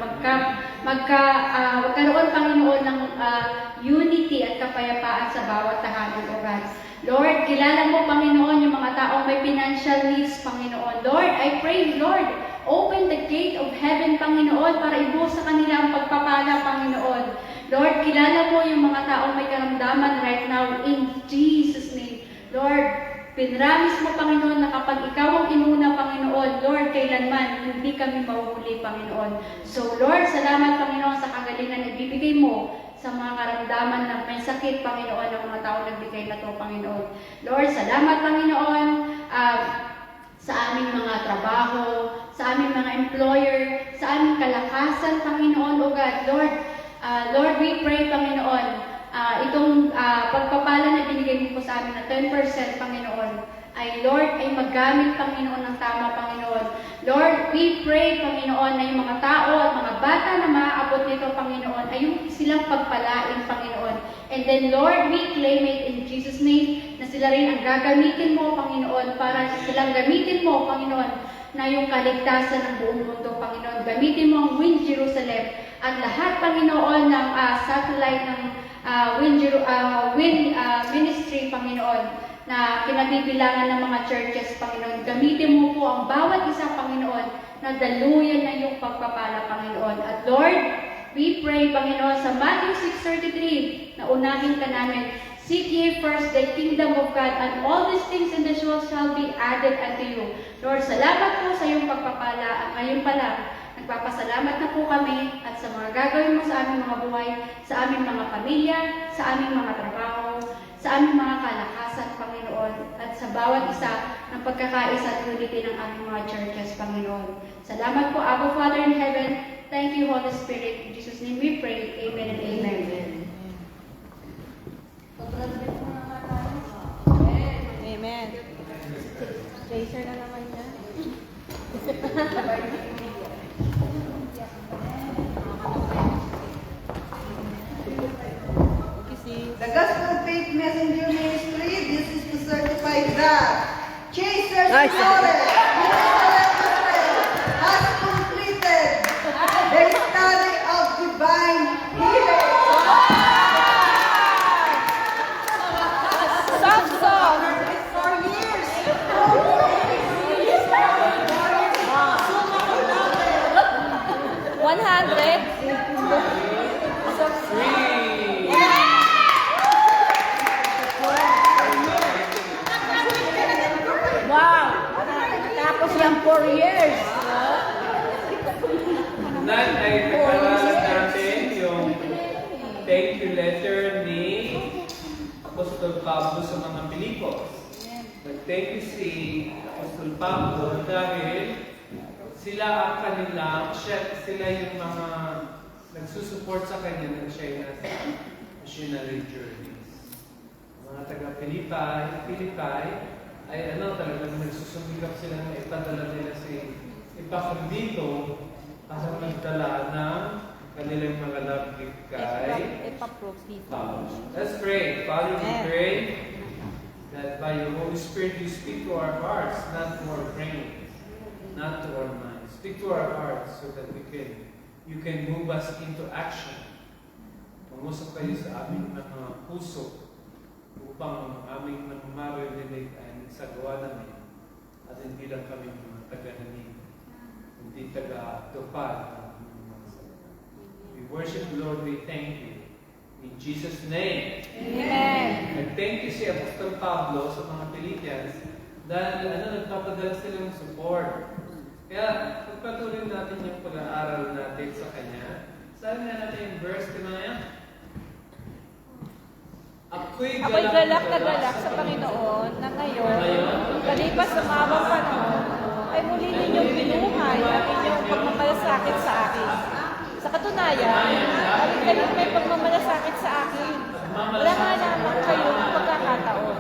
magkaroon, Panginoon, ng unity at kapayapaan sa bawat tahanan, O God. Lord, kilala mo, Panginoon, yung mga taong may financial needs, Panginoon. Lord, I pray, Lord, open the gate of heaven, Panginoon, para ibuhos sa kanila ang pagpapala, Panginoon. Lord, kilala mo yung mga taong may karamdaman right now in Jesus' name. Lord, pinramis mo, Panginoon, na kapag ikaw ang inuna, Panginoon, Lord, kailanman hindi kami mahuhuli, Panginoon. So, Lord, salamat, Panginoon, sa kagalingan na ibibigay mo sa mga karamdaman ng may sakit, Panginoon, ng mga taong nagbigay na to, Panginoon. Lord, salamat, Panginoon, sa aming mga trabaho, sa aming mga employer, sa aming kalakasan, Panginoon, O God. Lord, we pray, Panginoon, itong pagpapala na binigay mo po sa amin na 10%, Panginoon, ay Lord, ay maggamit, Panginoon, ng tama, Panginoon. Lord, we pray, Panginoon, na yung mga tao at mga bata na maaabot nito, Panginoon, ay yung silang pagpalain, Panginoon. And then, Lord, we claim it in Jesus' name, na sila rin ang gagamitin mo, Panginoon, para silang gamitin mo, Panginoon, na yung kaligtasan ng buong mundo, Panginoon. Gamitin mo ang Win Jerusalem at lahat, Panginoon, ng satellite ng Win Ministry, Panginoon, na kinabibilangan ng mga churches, Panginoon. Gamitin mo po ang bawat isa, Panginoon, na daluyan na yung pagpapala, Panginoon. At Lord, we pray, Panginoon, sa Matthew 6:33, na unahin ka namin, seek ye first the kingdom of God, and all these things in this world shall be added unto you. Lord, salamat po sa iyong pagpapala. At ngayon pa lang, nagpapasalamat na po kami at sa mga gagawin mo sa aming mga buhay, sa aming mga pamilya, sa aming mga trabaho, sa aming mga kalakasan, Panginoon, at sa bawat isa ng pagkakaisa at unity ng aming mga churches, Panginoon. Salamat po, Abba, Father in heaven. Thank you, Holy Spirit. In Jesus' name we pray. Amen and amen. Amen. Tracer na naman niya. The Gospel Faith Messenger Ministry, this is to certify that Chasers Flores, has completed the study of divine healing. Samson! 4 years. 100? Wow! Tapos yung 4 years. Nan ay nakaralan natin yung thank you letter ni Apostol Pablo sa mga Pilipos. Nag-thank you si Apostol Pablo dahil sila ang kanilang, sila yung mga nagsusupport sa kanya ng siya yung nasa missionary journeys. Mga taga-Pilipay ay talagang nagsusumikap sila na ipadala nila si Epaphroditus para magdala ng kanilang mga love gift kay Pablo. Let's pray. Father, we pray that by your Holy Spirit you speak to our hearts, not to our brains, not to our minds. Speak to our hearts so that you can move us into action. Pumusok kayo sa aming mga puso upang aming marinig ay nagsagawa namin at hindi lang kami mga taga-nanig, hindi taga-tupad. We worship the Lord, we thank you. In Jesus' name. Amen. Nag-thank you si Apostol Pablo sa mga Philippians dahil nagpapadala sila ng support. Kaya pagpatuloy natin yung pag-aaral natin sa kanya. Sabi nga natin yung verse, Timaya? Ako'y galak na galak sa Panginoon na ngayon, kalipas sa mabang panahon, ay muli ninyong binuhay ang inyong pagmamalasakit sa akin. Sa katunayan, kalit may pagmamalasakit sa akin. Wala nga naman kayong pagkakataon.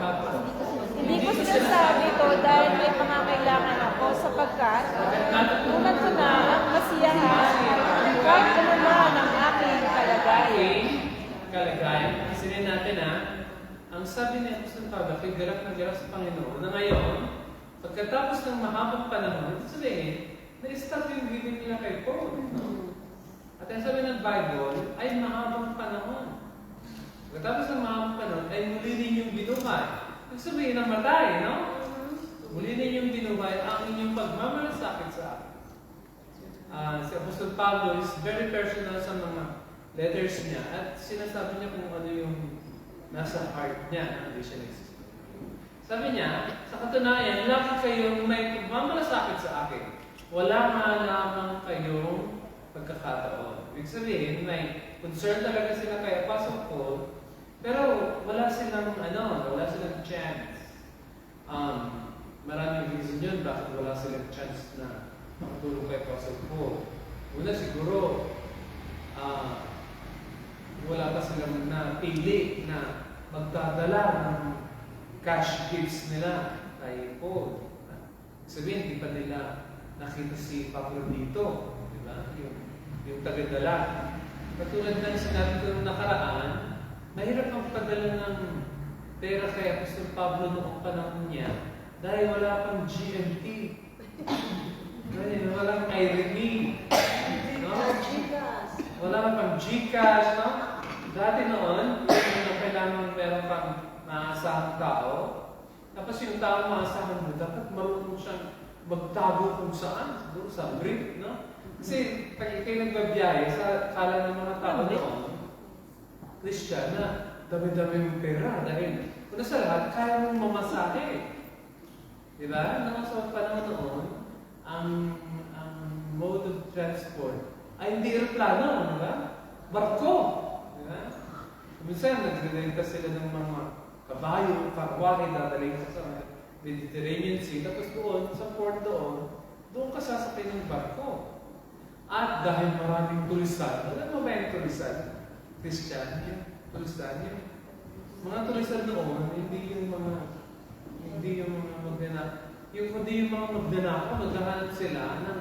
Hindi ko sinasabi ito dahil may pangangailangan ako sapagkat tunan ko na ang kasiyahan kahit anuman ang aking kalagayan. Isinin natin ang sabi ni Apostol Pablo, ako'y galak na galak sa Panginoon na ngayon, pagkatapos ng mahabang panahon, ito sabihin, na-stop yung giving nila kay Paul. No? At ang sabi ng Bible, ay mahabang panahon. Pagkatapos ng mahabang panahon, ay muli ninyong binuhay. Ibig sabihin, namatay, no? muli ninyong binuhay ang inyong pagmamalasakit sa akin. Si Apostol Pablo is very personal sa mga letters niya at sinasabi niya kung ano yung nasa heart niya, hindi siya nagsisabi. Sabi niya, sa katunayan, lagi kayong may pagmamalasakit sa akin. Wala nga lamang kayong pagkakataon. Ibig sabihin, may concern talaga sila kay Apostle Paul, pero wala silang chance. Maraming reason yun bakit wala silang chance na makatulong kay Apostle Paul. Una siguro, wala pa silang napili na magdadala ng cash gifts nila kay Paul. Sabihin, di pa nila nakita si Pablo dito, di ba? Yung tagadala. Katulad ng sinabi ko nung nakaraan, mahirap ang padala ng pera kay Apostol Pablo noong panahon niya dahil wala pang GMT. Dahil walang irony. No? Wala pang GCash, no? Dati noon, kailangan meron pang maasahang tao. Tapos yung tao maasahan mo, dapat marunong siyang magtago kung saan. Doon sa brief, no? Kasi pag kayo nagbabiyahe, sa kala ng mga tao noon, Christian na dami-dami yung pera. Dahil, una sa lahat, kaya mong mamasahe. Diba? Nung sa panahon noon, ang mode of transport ay hindi aeroplano, diba? Barko. Diba? Minsan, nagre-renta sila ng mga kabayo, karwahe, dadalhin sa Mediterranean Sea. Tapos doon, sa port doon ka sasakay ng barko. At dahil maraming tulisan, alam mo ba yung tulisan? Christian, yung tulisan, yung mga tulisan noon, hindi yung mga magnanakaw, maghahanap sila ng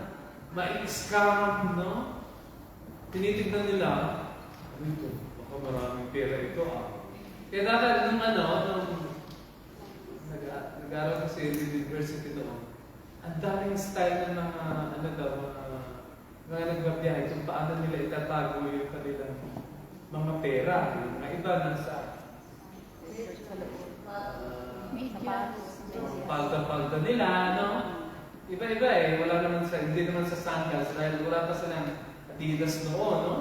ma-scam, no? Tinitignan nila, ito, baka maraming pera ito, Kaya dati, nung nag-aaral kasi sa university noon, ang daming style ng mga nagbabiyahe kung paano nila itatago yung kanilang mga pera. Yung mga iba nasa palda-palda nila, no? Iba-iba hindi naman sa sandals dahil wala pa silang Adidas noon, no?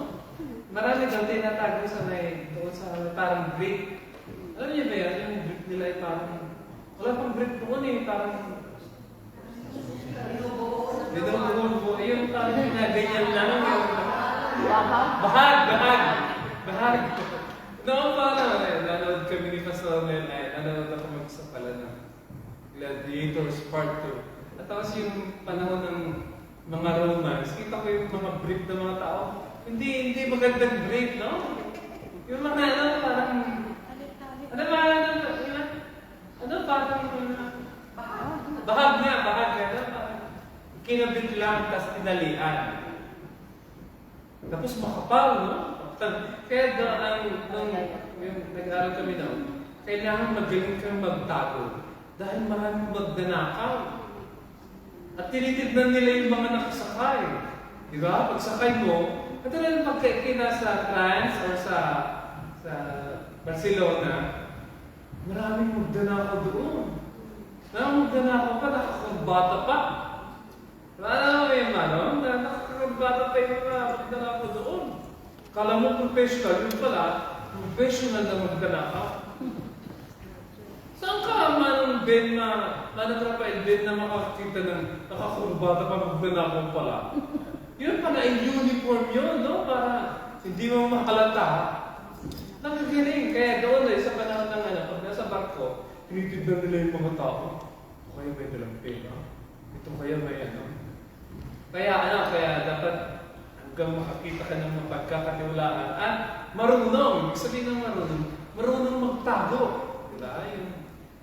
Marami daw tinatago sa doon sa parang brick. Alam niyo ba yan? Yung brick nila ay parang, wala pang brick noon parang binubuo. Yung parang ginaganyan lang. Bahag. Noon parang, nanood kami ni Pastor Mel, nanood ako magsapala ng Gladiators Part 2. At tapos yung panahon ng mga Romans, kita ko yung mga brief ng mga tao. Hindi magandang brief, no? Yung mga parang, bahag nga, kinabit lang, tas tinalian. Tapos makapal, no? Kaya nung nag-aaral kami noon, kailangan magaling kang magtago dahil maraming magdanakaw. At tinitignan nila yung mga nakasakay. Di ba? Pagsakay mo, at talagang pagkaikina sa France or sa Barcelona, maraming magdanakaw doon. Magdanakaw pa, nakakagbata pa. Alam mo yung nakakagbata pa yung mga magdanakaw doon. Kala mo professional, yung pala, professional na magdanakaw. Saan ka manong Ben Rafael Ben na makakita ng nakakurbata pa magdanakaw pala? Yun pala, yung uniform yun, no? Para hindi mo makalata. Nakagaling. Kaya doon sa panahon ng pag nasa barko, tinitignan nila yung mga tao. O kaya may dalang pera? Ito kaya may Kaya dapat hanggang makakita ka ng mga pagkakatiwalaan at marunong, ibig sabihin ng marunong magtago. Diba? Yung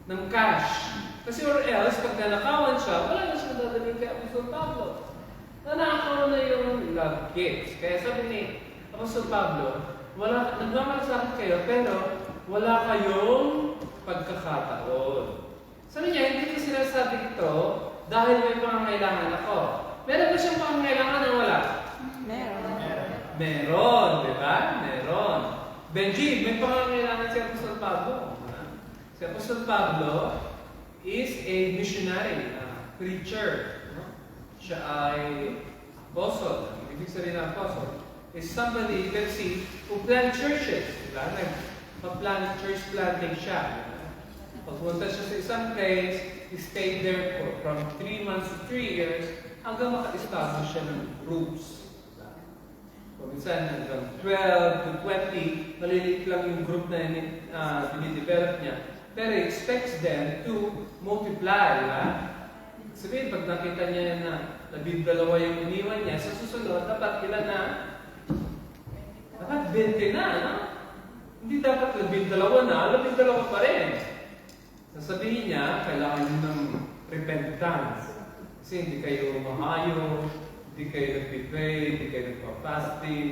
ng cash. Kasi or else, pag nanakawan siya, wala na siya dadalhin kay Apostol Pablo. Nanakaw na yung love gifts. Kaya sabi ni Apostol Pablo, nagmamalasakit kayo, pero wala kayong pagkakataon. Sabi niya, hindi ko sinasabi ito dahil may pangangailangan ako. Meron ba siyang pangangailangan o wala? Meron, di ba? Meron. Benji, may pangangailangan si Apostol Pablo. Si Apostol Pablo, is a missionary, preacher. No? Siya ay apostle. Ibig sabihin ng apostle is somebody, let's see, who plant churches. Diba? Church planting siya. Pagpunta siya sa isang place, he stayed there from 3 months to 3 years hanggang maka-establish siya ng groups. Minsan hanggang 12 to 20, maliliit lang yung group na dinidevelop niya. Pero he expects them to multiply. Sabihin, pag nakita niya na 12 yung iniwan niya, sa susunod, dapat ilan na? Dapat 20 na, no? Hindi dapat 12 na, 12 pa rin. Sasabihin niya, kailangan niyo ng repentance. Kasi hindi kayo mahayo, hindi kayo nag-pray, hindi kayo nagpa-fasting,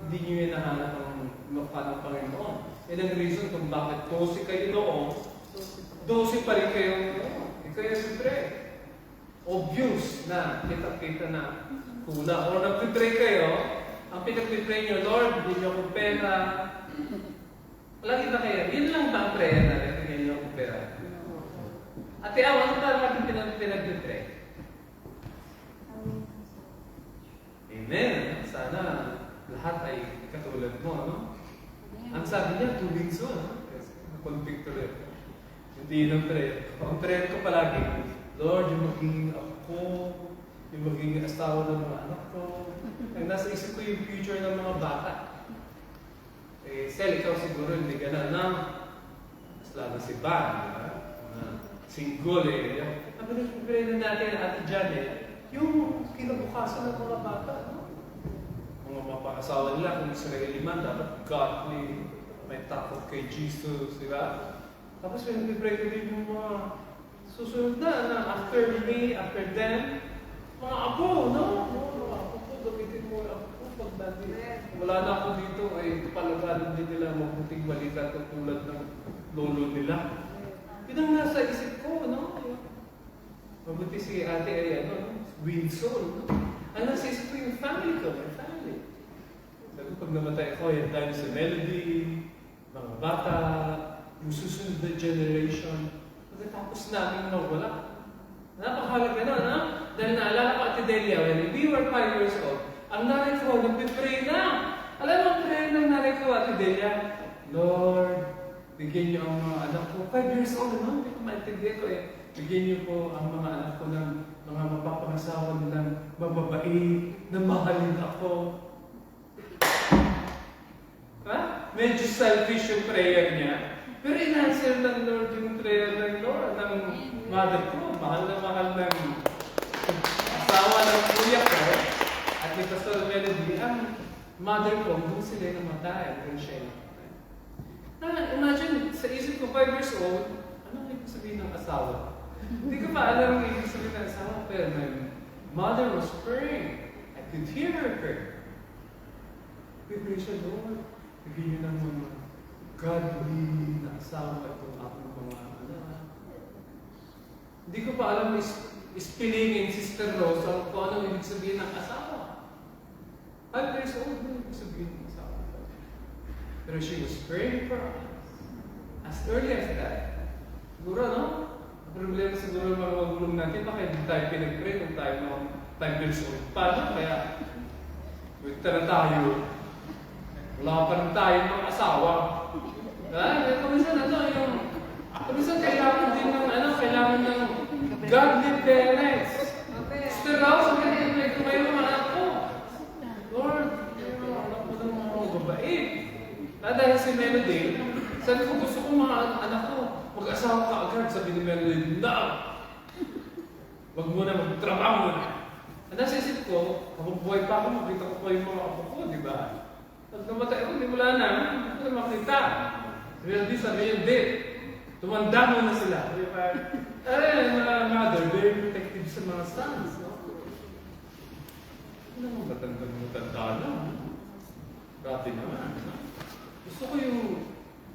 hindi niyo yung nahanap ang mukha ng Panginoon. Yan ang reason kung bakit 12 kayo noon, 12 pa rin kayo noon. Hindi kayo siyempre. Obvious na, kita-kita na kulang. O nag-pray kayo, ang pinag-pray niyo, Lord, hindi niyo akong pera. Lagi na kayo, yun lang ba ang prayer na rin, hindi niyo akong pera? Ate Awa, ano ba natin pinag-pray? Amen. Sana lahat ay katulad mo, no? Ang sabi niya, 2 weeks on. Convict ulit. Hindi yun ang prayer ko. Ang prayer ko palagi, Lord, yung magiging ako, yung magiging asawa ng mga anak ko. Ang nasa isip ko yung future ng mga bata. Sel, ikaw siguro hindi ka na mas lalo si Van, di ba? Single Sabi na, pray na natin, Ate Janet, yung kinabukasan ng mga bata, no? Mga mapakasawa nila, kung Israeli man, dapat godly, may takot kay Jesus, di ba? Tapos pinag-pray ko din yung mga susunod na after me, after them, mga apo, no? Mga apo ko, gamitin mo ang apo pag dati. Wala na ako dito, ay palagalan din nila mabuting balita tulad ng lolo nila. Yun ang nasa isip ko, no? Mabuti si ate ay, Wilson, no? Ang nasa isip ko yung family ko, my family. Sabi pag namatay ako, yan tayo sa Melody, mga bata, yung susunod na generation, pagkatapos namin mawala. Napakahalaga na, no? Dahil naalala ko, Ate Delia, when we were 5 years old, ang nanay ko, nagpipray na. Alam mo, ang prayer ng nanay ko, Ate Delia, Lord, bigyan niyo ang mga anak ko. 5 years old, no? Hindi ko maintindihan ko Bigyan niyo po ang mga anak ko ng mga mapapangasawa nilang mababait, na mahalin ako. Medyo selfish yung prayer niya. Pero in-answer ng Lord yung prayer ng Lord, ng mother ko. Mahal ng asawa ng kuya ko. At ni Pastor Melody, ang mother ko, doon sila namatay. Doon siya namatay. Imagine, sa isip ko, 5 years old, anong ibig sabihin ng asawa? Hindi ko pa alam ang ibig sabihin ng asawa. Pero my mother was praying. I could hear her pray. We pray siya, Lord. Bigyan niyo ng mga godly na asawa itong aking mga anak. Hindi ko pa alam ispilingin, Sister Rosa, kung anong ibig sabihin ng asawa. 5 years old, ano ibig sabihin ng asawa? Pero she was praying for us. As early as that. Siguro, no? Ang problema siguro mga magulong natin, bakit hindi tayo pinag-pray kung tayo mga 5 years old? Paano? Kaya, wait na tayo. Wala pa rin tayong mga asawa. Kuminsan kailangan din ng kailangan ng godly parents. Sister Rao, sabihin may kumayo mga anak ko. Lord, anak ko ng mga babae. Dahil si Melody, sabi ko gusto ko mga anak ko, mag-asawa ka agad. Sabi ni Melody, wag mo na magtrabaho na. Nasa isip ko, kapag buhay pa ako, makita ko pa yung mga apo ko, di ba? Pag namatay ako, hindi wala na. Hindi ko na makita. Sabi niya, hindi. Tumanda mo na sila. Mga mother, very protective sa mga sons. No? Ano naman matanda na? Grabe naman. Gusto ko yung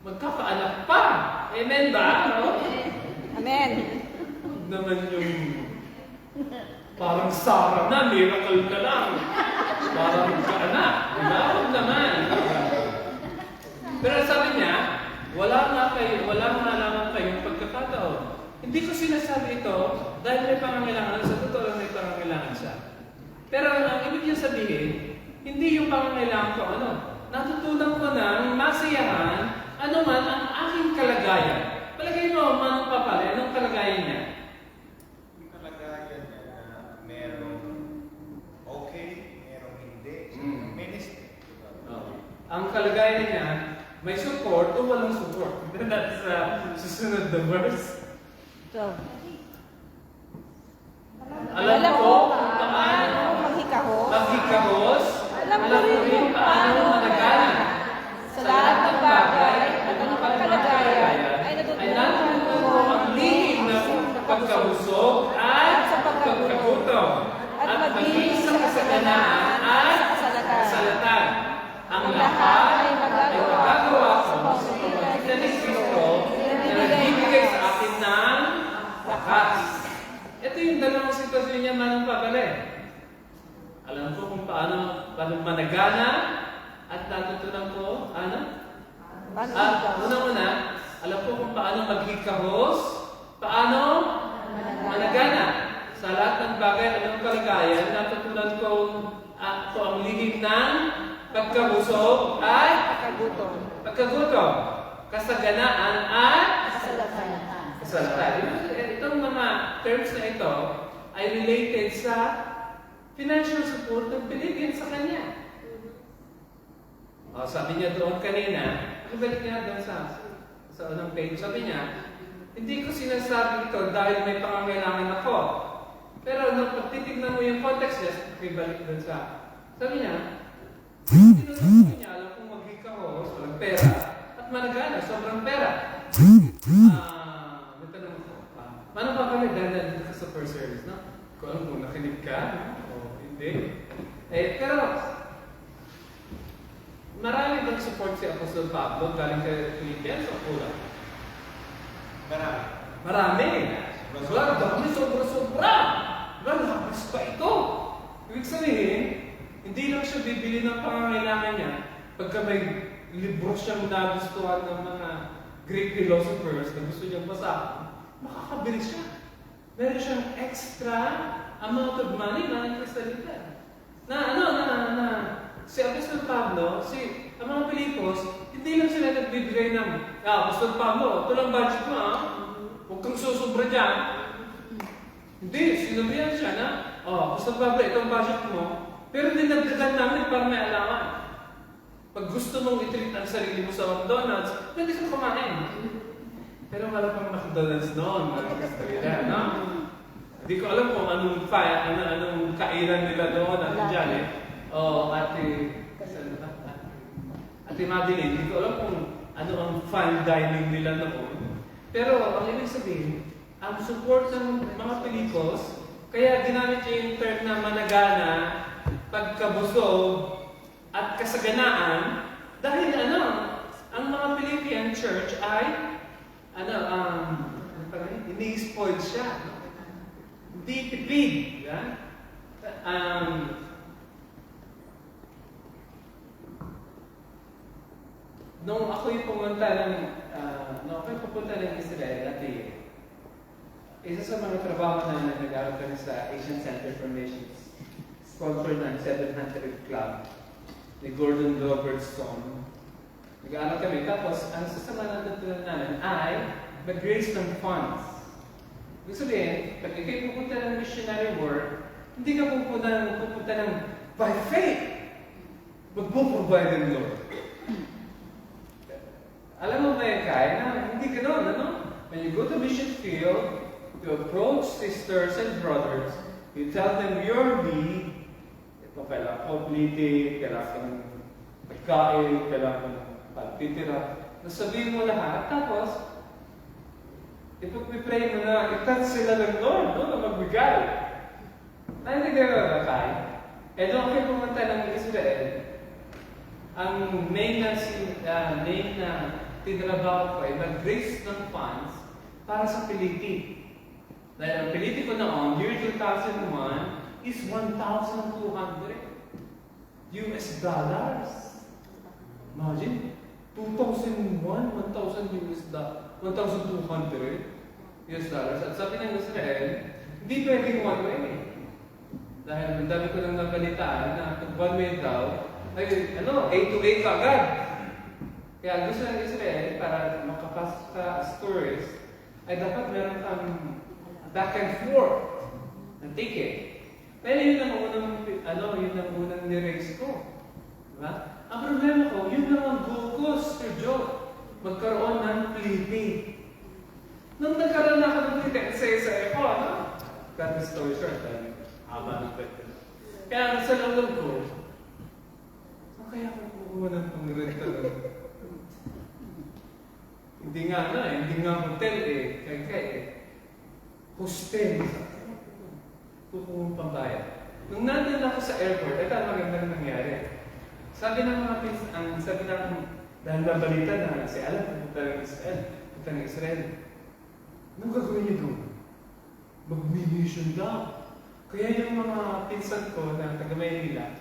magkakaanak pa. Amen ba? No? Amen. Huwag naman yung parang Sarah na, miracle na lang. Parang magkaanak. Huwag naman. Pero sabi niya, wala nga lamang kayong pagkakataon. Hindi ko sinasabi ito dahil may pangangailangan. Sa totoo lang may pangangailangan siya. Pero ang ibig niya sabihin, hindi yung pangangailangan ko ano. Natutunan ko ng masiyahan ano man ang aking kalagayan. Palagay mo, Manong Papale, anong kalagayan niya? Yung kalagayan niya na merong okay, merong hindi. Ministry. Ang kalagayan niya, may support o walang support. That's susunod na verse. Alam ko kung paano maghikahos. Alam ko rin paano managana. Sa lahat ng bagay at ang pagkalagayan ay natutunan ko ang lihim ng pagkabusog at pagkagutom at maging sa kasaganaan at kasalatan. Ang lahat ay magagawa ko sa pamamagitan ni Kristo na nagbibigay sa akin ng lakas. Ito yung dalawang sitwasyon niya, Manong Papale. Alam ko kung paano managana at natutunan ko, ano? Una-una, alam ko kung paano maghikahos, paano managana. Sa lahat ng bagay at ng kalagayan, natutunan ko ang lihim ng pagkabusog at pagkagutom, kasaganaan at kasalatan. Itong mga terms na ito ay related sa financial support ng binigyan sa kanya. Sabi niya doon kanina, nakabalik niya doon sa unang page, sabi niya, hindi ko sinasabi ito dahil may pangangailangan ako. Pero nung pagtitignan mo yung context niya, balik doon sabi niya, tinanong niya, alam kong maghikahos, walang pera, at managana, sobrang pera. Natanong ko, paano ba kami dahil dito sa first service, no? Kung alam kung nakinig ka, o hindi. Pero, marami bang support si Apostol Pablo galing kay Philippians o kulang? Marami. Sobra. Labis pa ito. Ibig sabihin, hindi lang siya bibili ng pangangailangan niya. Pagka may libro siyang nagustuhan ng mga Greek philosophers na gusto niyang basahin, makakabili siya. Meron siyang extra amount of money na nagkasalita. Si Apostol Pablo, ang mga Pilipos, hindi lang sila nagbibigay ng, Apostol Pablo, ito lang budget mo huwag kang susubra dyan. Hindi, sinabihan siya na, Apostol Pablo, ito ang budget mo, pero dinagdagan namin para may alaman. Pag gusto mong i-treat ang sarili mo sa McDonald's, pwede kang kumain. Pero wala pang McDonald's noon, no? Hindi ko alam kung anong kainan nila doon, dyan Ate Madeline, hindi ko alam kung ano ang fine dining nila noon. Pero ang ibig sabihin, ang support ng mga Pilipos, kaya ginamit niya yung term na managana, pagkabusog, at kasaganaan, dahil ang mga Philippian church ay, ini-spoil siya. Hindi tipid. Nung ako'y pupunta ng Israel dati, isa sa mga trabaho na nag-aaral kami sa Asian Center for Nations, sponsored ng 700 Club ni Gordon Robertson. Nag-aaral kami, tapos ang sasama na natutunan namin ay mag-raise ng funds. Ibig sabihin, pag ikay pupunta ng missionary work, hindi ka pupunta ng by faith. Magpo-provide ng Lord. Alam mo ba na hindi ganoon, When you go to mission field, you approach sisters and brothers, you tell them your need, ito kailangan complete, kailangan pagkain, kailangan pagtitira. Nasabihin mo lahat, tapos, ipag-pray mo na, i-touch sila ng Lord, na magbigay. Naintindihan ka ba tayo? Doon kayo pumunta ng Israel, ang main na tinrabaho ko ay mag-raise ng funds para sa Piliti. Dahil ang Piliti ko noon, year 2001, is $1,200 US dollars. Imagine, 2001, $1,200. US dollars. At sabi ng Israel, hindi pwedeng one way. Dahil ang dami ko nang nabalitaan na pag one way daw, ay ano, A to A ka agad. Kaya gusto ng Israel, para makapasok ka as tourist, ay dapat meron kang back and forth na ticket. Pero yun ang unang ni-raise ko. Diba? Ang problema ko, yun lang ang goal ko, Sir Joe. Magkaroon ng play. Nung nagkaroon na ako ng play, isa-isa ako, ano? Got the story short, haba ng kwento. Kaya sa loob ko, kaya ako kukuha ng pang-rental. Hindi nga hotel hostel. Kukuha pambayad. Nung nandun ako sa airport, ito ang magandang nangyari. Sabi ng mga dahil nabalita na si Alan, punta ng Israel. Anong gagawin niyo doon? Mag-mission daw. Kaya yung mga pinsan ko na taga Maynila,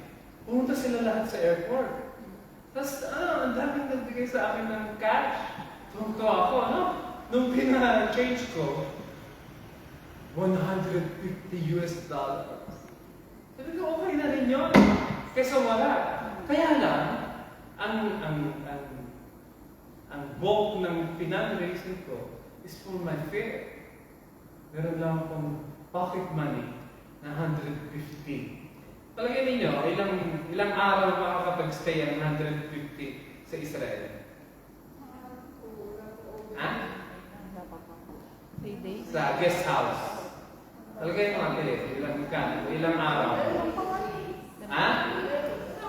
pumunta sila lahat sa airport. Tapos, ang daming nagbigay sa akin ng cash. Tumto ako, ano? Nung pina-change ko, $150 US. Sabi ko, okay na rin yun. Kesa wala. Kaya lang, ang bulk ng pinandraising ko is for my fare. Meron lang akong pocket money na 150. Palagay ninyo, ilang araw makakapag-stay ang 150 sa Israel? Ha? 3 days. Sa guest house. Palagay mo natin, ilang araw? Ha?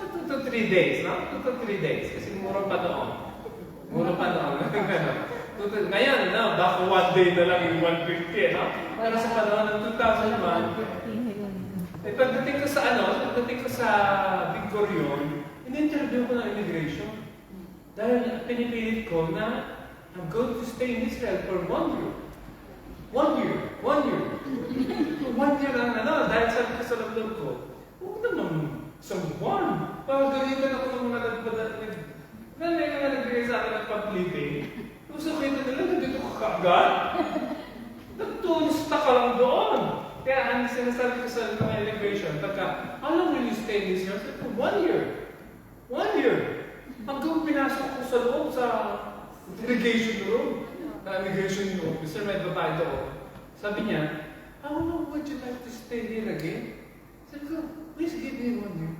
2 to 3 days, no? 2 to 3 days. Kasi mura pa doon. Ngayon, no? Baka 1 day na lang yung 150, no? Pero sa panahon ng 2001, pagdating ko sa Big Corion, in-interview ko ng immigration. Dahil pinipilit ko na I'm going to stay in Israel for 1 year. 1 year. 1 year ang dahil sabi ko sa loob ko, huwag naman isang buwan. Pagalitan ako ng mga nagbigay sa akin ng pag-living. Gusto kita nila, nandito ka kaagad. Nagtunista ka lang doon. Kaya ang sinasabi ko sa mga immigration, pagka, how long will you stay in Israel? Sabi ko, 1 year. 1 year. Hanggang pinasok ko sa loob sa delegation room. Immigration officer, may babae doon. Sabi niya, how long would you like to stay here again? Sabi ko, please give me 1 year.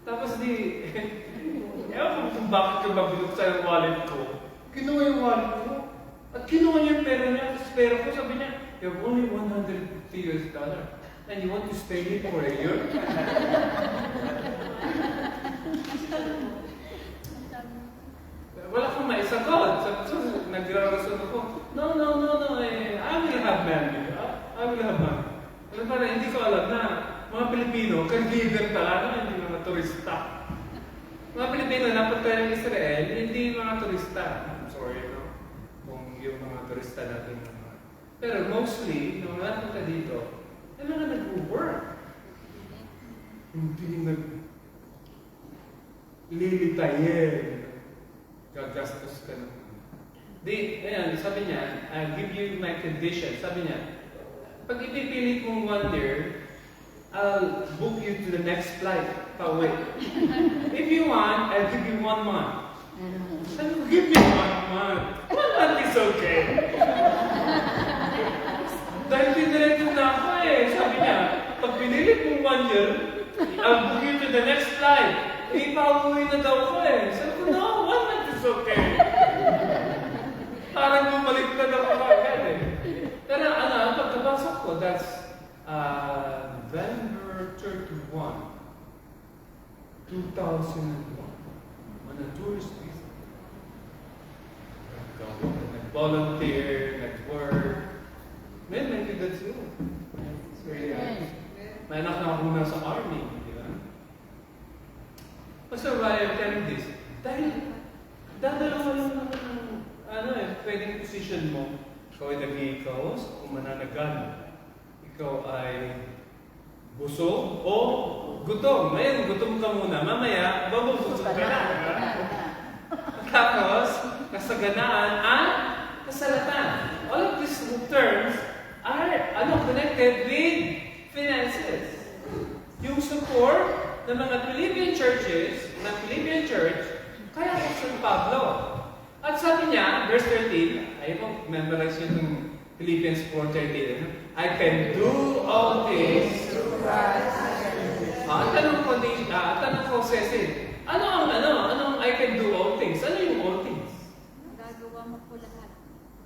Tapos ewan ko kung bakit ko mabulok sa yung wallet ko. Kinuha yung wallet ko. At kinuha niya yung pera niya. Tapos pera ko, sabi niya, you have only $150 and you want to stay here for a year? Wala akong maisagot. So, nagrarason ako, no, I will have money. I will have money. Alam pa na, hindi ko alam na mga Pilipino, kag-leader talaga, hindi mga turista. Mga Pilipino napunta ng Israel, hindi mga turista. I'm sorry, no? Kung yung mga turista natin. Pero mostly, nung napunta dito, ay mga nag-work. Hindi lilitayin. Gagastos ka naman. Ayan, sabi niya, I'll give you my condition. Sabi niya, pag ipipilit mong 1 year, I'll book you to the next flight pa uwi. If you want, I'll give you 1 month. Sabi ko, give me 1 month. 1 month is okay. Dahil pinilit na ako Sabi niya, pag pinilit mong 1 year, I'll book you to the next flight. Pauwi na daw ako Sabi ko, no, 1 month is okay. Parang bumalik na daw ako agad Pero pagkabasok ko, that's November 31, 2001, on a tourist visa. Nag-volunteer, nag-work. May good too. It's very nice. May anak na ako muna sa army, di ba? Basta why I'm telling this? Dahil, dadalawa lang naman pwedeng position mo. Ikaw ay nag-i-host o mananagan. Ikaw ay busog o gutom. Ngayon, gutom ka muna. Mamaya, babusog ka na. Tapos, kasaganaan at kasalatan. All of these terms connected with finances. Yung support ng mga Philippine churches, ng Philippine church, kaya Apostol Pablo. At sabi niya, verse 13, ayaw mo memorize yung Philippians 4:13, I can do all things through Christ. Tanong ko, Cecil, anong I can do all things? Ano yung all things? Gagawa mo po lahat.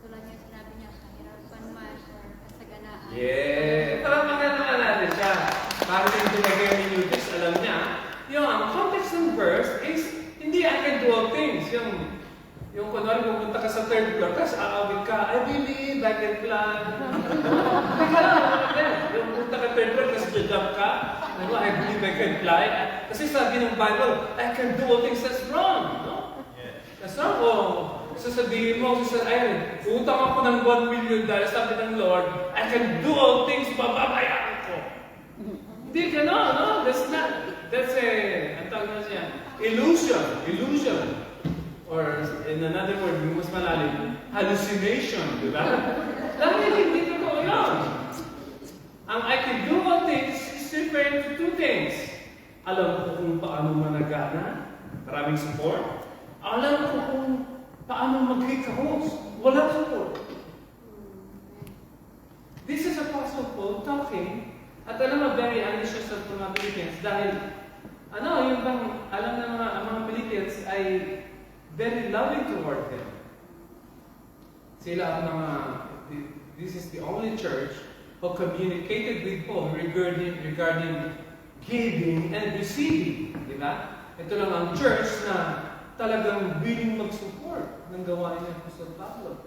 Tulad niya sinabi niya, kahirapan man or kasaganaan. Yeah! Para maganda natin siya. Para yung tinagay ni Newtis, alam niya, yung context ng verse is, hindi I can do all things. Yung kunwari, pupunta ka sa third floor, tapos aawit ka, I believe I can fly. Yung pupunta ka third floor, tapos jump ka, I believe I can fly. Kasi sabi ng Bible, I can do all things. That's wrong. No? That's wrong. Sasabihin mo, utang ako ng $1 million, sabi ng Lord, I can do all things, bababayaan ko. Hindi gano'n, no? That's ang tawag na siya, illusion. Or in another word, mas malalim, hallucination, di ba? Dahil hindi totoo yun. Ang I can do all things is referring to two things. Alam ko kung paano managana, maraming support. Alam ko kung paano mag-host, walang support. This is Apostle Paul talking, at alam mo, very anxious sa mga Philippines dahil, yung bang, alam na mga Philippines ay very loving toward him. Sila this is the only church who communicated with Paul regarding giving and receiving. Di ba? Ito lang ang church na talagang willing mag-support ng gawain ni Apostol Pablo.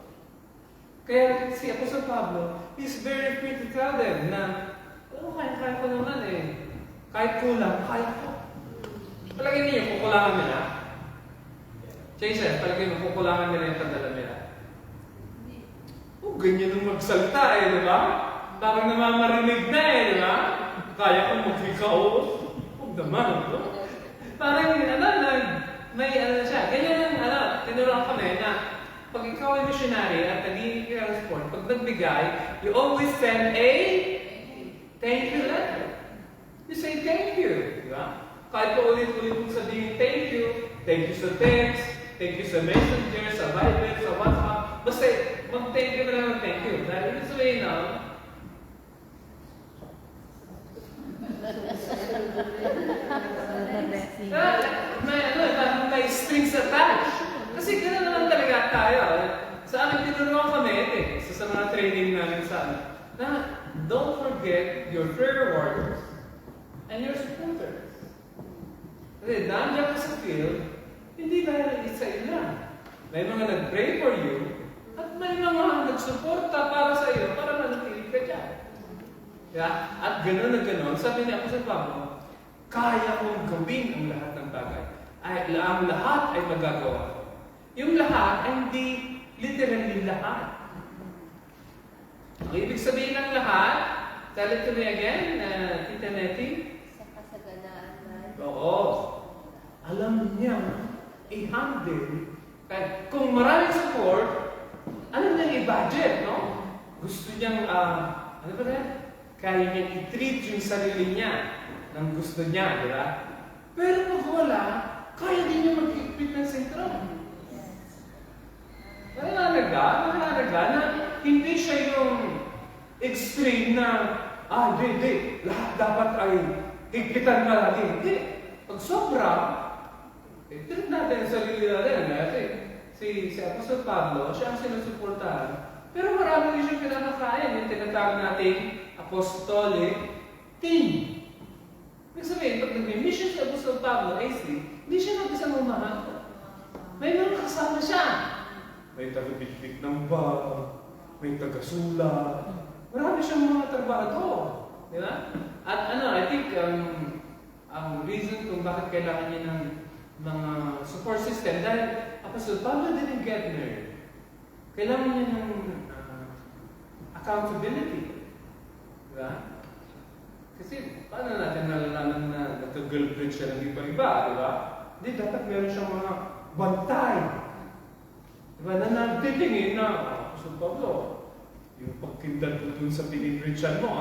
Kaya si Apostol Pablo is very free to tell them na, kaya ko naman kahit kulang, kaya ko. Palagay niyo, kukulangan nila. Jason, palagay mo, kukulangan nila yung tandala nila. Ganyan ang magsalita di ba? Parang namamarinig na di ba? Kaya kong mag-ikaw. Huwag naman, no? Parang, may siya. Ganyan tinuruan kami na pag ikaw ay missionary at naging respond, pag nagbigay, you always send a thank you letter. You say thank you, di ba? Kahit pa ulit-ulit mong sabihin thank you sa text, thank you sa messenger, sa Viber, sa WhatsApp. Basta mag-thank you ka na mag-thank you. Dahil this way now, may strings attached. Kasi gano'n naman talaga tayo. Sa amin, tinuruan kami, sa mga training namin na don't forget your prayer warriors and your supporters. Kasi nandiyan ka sa field, hindi dahil isa lang. May mga nag-pray for you, at may mga nagsuporta para sa iyo, para manatili ka dyan. Yeah? At gano'n na gano'n, sabi niya ako sa Pablo, kaya kong gawin ang lahat ng bagay. Ang lahat ay magagawa ko. Yung lahat ay hindi literally lahat. Ang ibig sabihin ng lahat, tell it to me again, Tita Nettie. Sa kasaganaan man. Oo. Alam niya i-handle. Kahit kung maraming support, alam niya i-budget, no? Gusto niyang, ano ba yan? Kaya niya i-treat yung sarili niya ng gusto niya, di ba? Pero pag wala, kaya din niya mag-equip ng sentro. Mahalaga na hindi siya yung extreme na, hindi, lahat dapat ay higpitan na lagi. Hindi. Pag sobra, treat natin ang sarili natin. Si Apostol Pablo, siya ang sinusuportahan. Pero marami rin siyang pinakakain. Yung tinatawag natin apostolic team. Ibig sabihin, pag nag-mission si Apostol Pablo, AC, hindi siya mag-isang umahan. May mga kasama siya. May taga-bitbit ng bag, may taga-sulat. Marami siyang mga trabaho. Di ba? At I think, ang reason kung bakit kailangan niya ng mga support system, dahil Apostol Pablo didn't get married. Kailangan niya ng accountability. Di ba? Kasi, paano natin nalalaman na nagka-girlfriend siya ng iba-iba, di ba? Hindi, dapat meron siyang mga bantay. Diba, na nagtitingin na, Apostol Pablo, Yung pagkindan mo dun sa pinibridgean mo,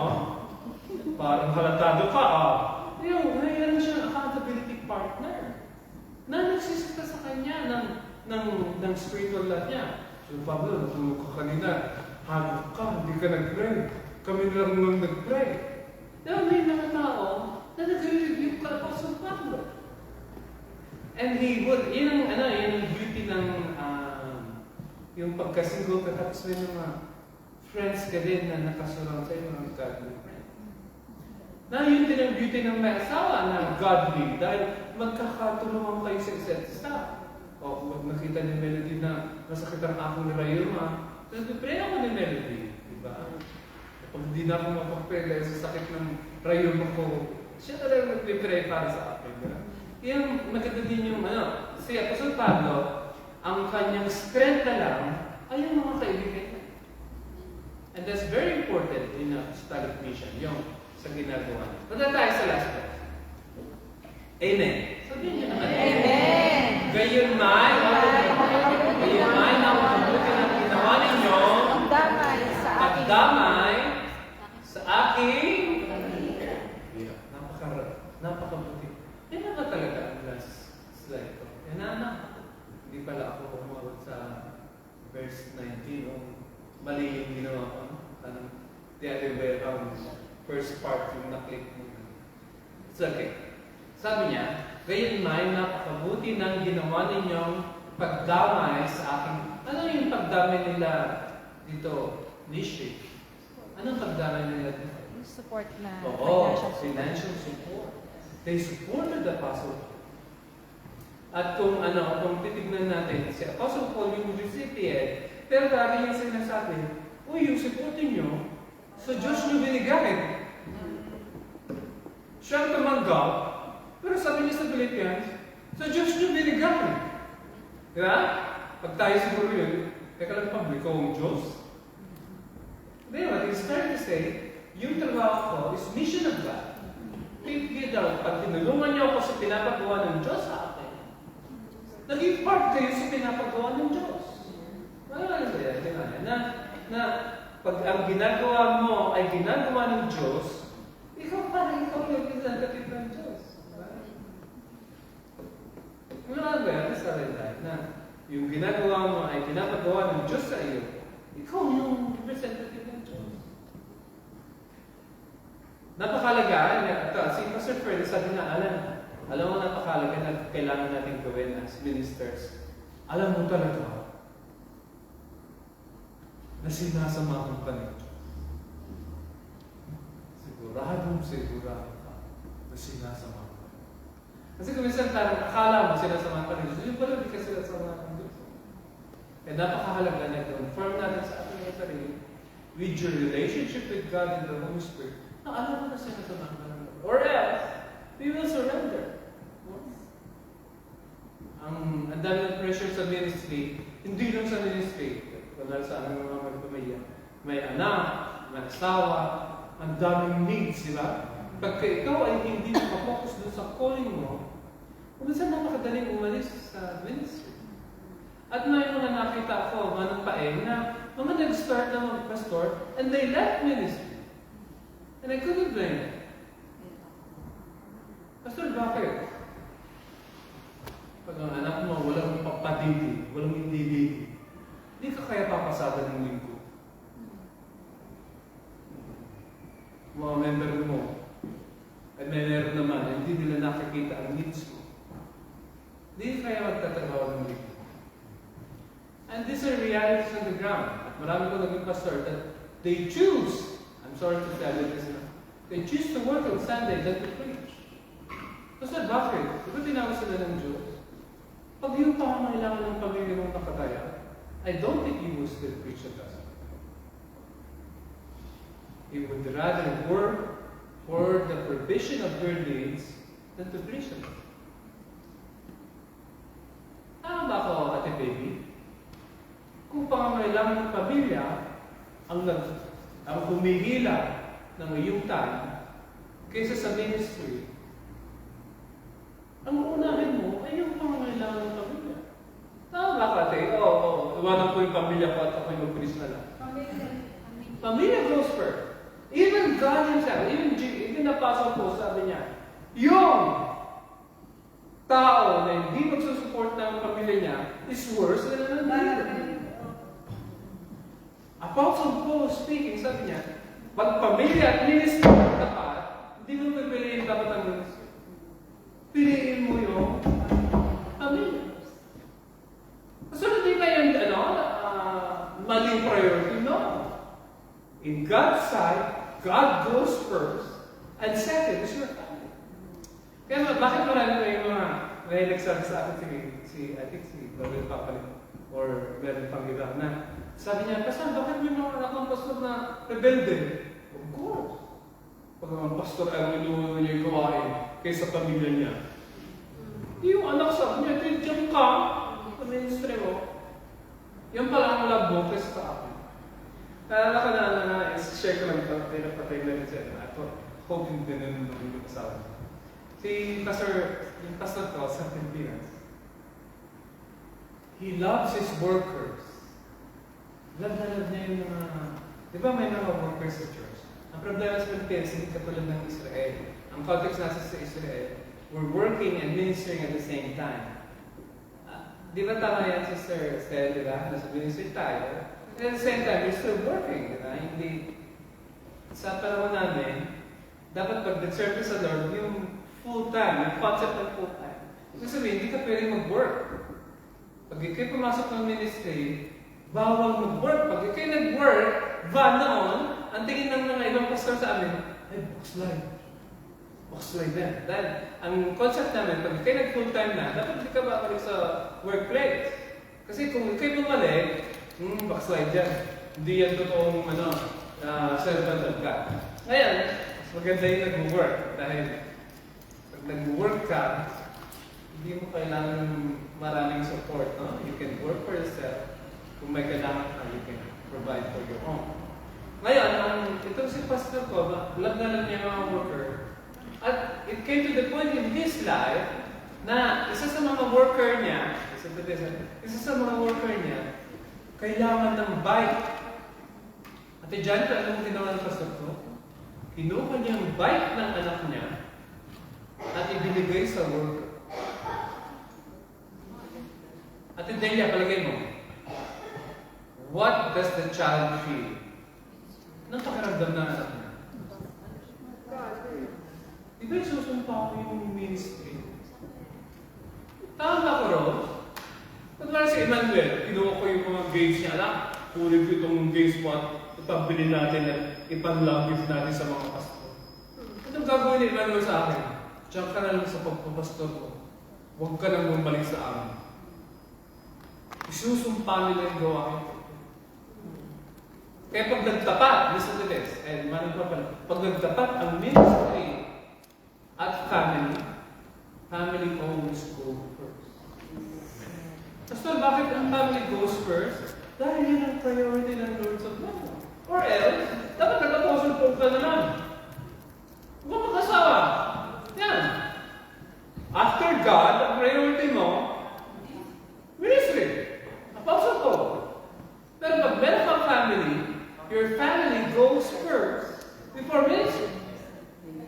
parang halatado ka, Yung, mayroon siyang accountability partner na nagsisita sa kanya ng spiritual life niya. So, Pablo, natulog ka kanina. Hagok ka, hindi ka nag-pray. Kami lang nang nag-pray. Dahil may mga tao na nag-review ka pa sa Pablo. And he would, yun ang beauty ng yung pagkasingle ka, tapos may mga friends ka din na nakasurround sa iyo ng godly friend. Na yun din ang beauty ng may asawa na godly dahil magkakatulungan kayo sa isa't isa. O, pag nakita ni Melody na masakit ang ako ni Rayuma, nag-pray ako ni Melody. Diba? Pag di na ako mapapray sa sakit ng Rayuma ko, siya talaga nag-pray para sa akin. Diba? Yung maganda din yung si Apostol Pablo, ang kanyang strength na lang ay yung mga kaibigan niya. And that's very important in a apostolic mission, yung sa ginagawa niya. Punta tayo sa last verse. Amen. Sabihin niyo naman. Amen. Gayon man, ang mabuti ng ginawa ninyo, pagdamay sa aking napakabuti. Yan na ba talaga ang last slide ko? Yan na. Hindi pala ako umabot sa verse 19. Mali yung ginawa ko. The other way around. First part yung na-click mo. It's okay. Sabi niya, gayon man, napakabuti ng ginawa ninyong pagdamay sa akin. Ano yung pagdamay nila dito? Nishi. Anong pagdamay nila dito? Support na Oo, financial support. They supported the Apostle Paul. At kung titignan natin, si Apostle Paul yung recipient, pero lagi yung sinasabi, yung support niyo sa Diyos niyo binigay. Siyang tumanggap, pero sabi niya sa Philippians, sa Diyos niyo binigay. Diba? Pag tayo siguro yun, teka lang publiko ang Diyos. Diba? It's fair to say, yung trabaho ko is mission of God. Pag tinulungan niyo ako sa pinapagawa ng Diyos sa akin, naging part kayo sa pinapagawa ng Diyos. Ano ba yan? Na pag ang ginagawa mo ay ginagawa ng Diyos, ikaw yung representative ng Diyos. Ano ba yan? Na yung ginagawa mo ay pinapagawa ng Diyos sa iyo, ikaw yung representative ng Diyos. Napakalaga, si Pastor Fred sabi na, alam mo napakalaga na kailangan natin gawin as ministers. Alam mo talaga na sinasamahan ka ng Diyos. Siguradong sigurado ka na sinasamahan ka. Kasi kung minsan parang akala mo sinasamahan ka ng Diyos, yung pala hindi ka sinasamahan ng Diyos. Kaya napakahalaga na confirm natin sa ating sarili with your relationship with God and the Holy Spirit. Alam mo na sinasamahan ka ng Diyos. Or else, we will surrender. Ang dami ng pressure sa ministry, hindi lang sa ministry. Kunwari sa aming mga magpamilya, may anak, may asawa, ang daming needs, di ba? Pagka ikaw ay hindi nakapokus doon sa calling mo, minsan napakadaling umalis sa ministry. At may mga nakita ako, manang paeng, na mga nag-start na mag-pastor, and they left ministry. And I couldn't blame them. Pastor, bakit? Pag ang anak mo, walang papadidi, walang indididi, hindi ka kaya papasada ng linggo. Mga member mo, at may meron naman, hindi nila nakikita ang needs mo. Hindi kaya magtatrabaho ng linggo. And these are realities on the ground. At marami ko naging pastor that they choose, I'm sorry to tell you this now, they choose to work on Sunday than to preach. Pastor, bakit? Ito tinawag sila ng Diyos. Pag yung pangangailangan ng pamilya mong nakataya, I don't think you will still preach the gospel. You would rather work for the provision of your needs than to preach them. Tama ba ako, Ate Baby? Kung pangangailangan ng pamilya ang humihila ng iyong time kaysa sa ministry, ang unahin mo ay yung pangangailangan ng pamilya. Tama ba, Ate? Oo. Iwanan ko yung pamilya ko at ako'y mag-preach na lang. Pamilya goes first. Even God Himself, even the Apostle Paul, sabi niya, yung tao na hindi magsusupport ng pamilya niya is worse than an unbeliever. Apostle Paul speaking, sabi niya, pag pamilya at ministry tapat, hindi mo pipiliin dapat ang ministry. Piliin mo yung pamilya. So, hindi ba yung maling priority? No. In God's sight, God goes first, and second is your family. Kaya bakit marami na yung mga may nagsabi sa akin I think si Brother Papalit or Brother Pangira na sabi niya, Pastor, bakit may mga anak ng pastor na rebelde? Of course. Pag ang pastor ay inuuna niya yung gawain kaysa pamilya niya. Yung anak sabi niya, diyan ka, sa ministry mo. Yan pala ang love mo kaysa sa akin. Naalala ko na share ko lang ito, pinapatay na rin siya. Ako, hoping din na yung kasama. Si Pastor, yung pastor ko sa Pilipinas, he loves his workers. Love na love niya yung mga, di ba may mga workers sa church? Ang problema sa Pilipinas, hindi katulad ng Israel. Ang context nasa sa Israel, we're working and ministering at the same time. Di ba tama yan, Sister Estelle, di ba? Nasa ministry tayo. And at the same time, we're still working, di ba? Hindi, sa panahon namin, dapat pag nag-serve sa Lord, yung full-time, yung concept ng full-time. Ibig sabihin, hindi ka pwedeng mag-work. Pag ikay pumasok ng ministry, bawal mag-work. Pag ikay nag-work, van noon, ang tingin ng mga ibang pastor sa amin, ay, backslide. Backslide din. Dahil, ang concept namin, pag ikay nag-full-time na, dapat hindi ka babalik sa workplace. Kasi kung ikay bumalik, backslide yan. Hindi yan totoong servant of God. Ngayon, mas maganda yung nag-work. Dahil, pag nag-work ka, hindi mo kailangan maraming support. No? You can work for yourself. Kung may kailangan ka, you can provide for your own. Ngayon, itong si pastor ko, love na lang niya mga worker. At it came to the point in his life na isa sa mga worker niya, kailangan ng bike. At dyan, anong ginawa ng pastor ko? Kinuha niya ang bike ng anak niya at ibinigay sa worker. At Delia, palagay mo, what does the child feel? Anong pakiramdam na anak niya? Di ba isusumpa ko yung ministry? Tama ko, Rose. Pagkala si Emmanuel, kinuha ko yung mga games niya. Alam, kunin ko itong games mo at ipabili natin at ipanlambis natin sa mga pastor. Anong gagawin ni Emmanuel sa akin? Diyan ka na lang sa pagpapastor ko. Huwag ka nang bumalik sa amin. Isusumpa nila yung gawain ko. Kaya pag nagtapat, listen to this, and pag nagtapat ang ministry at family always go first. Pastor, bakit ang family goes first? Dahil yun ang priority ng Lord sa buhay. Or else, dapat nag-apostle po ka naman. Huwag mag-asawa. Yan. After God, ang priority mo, ministry. Apostle po. Pero pag meron kang family, your family goes first before ministry.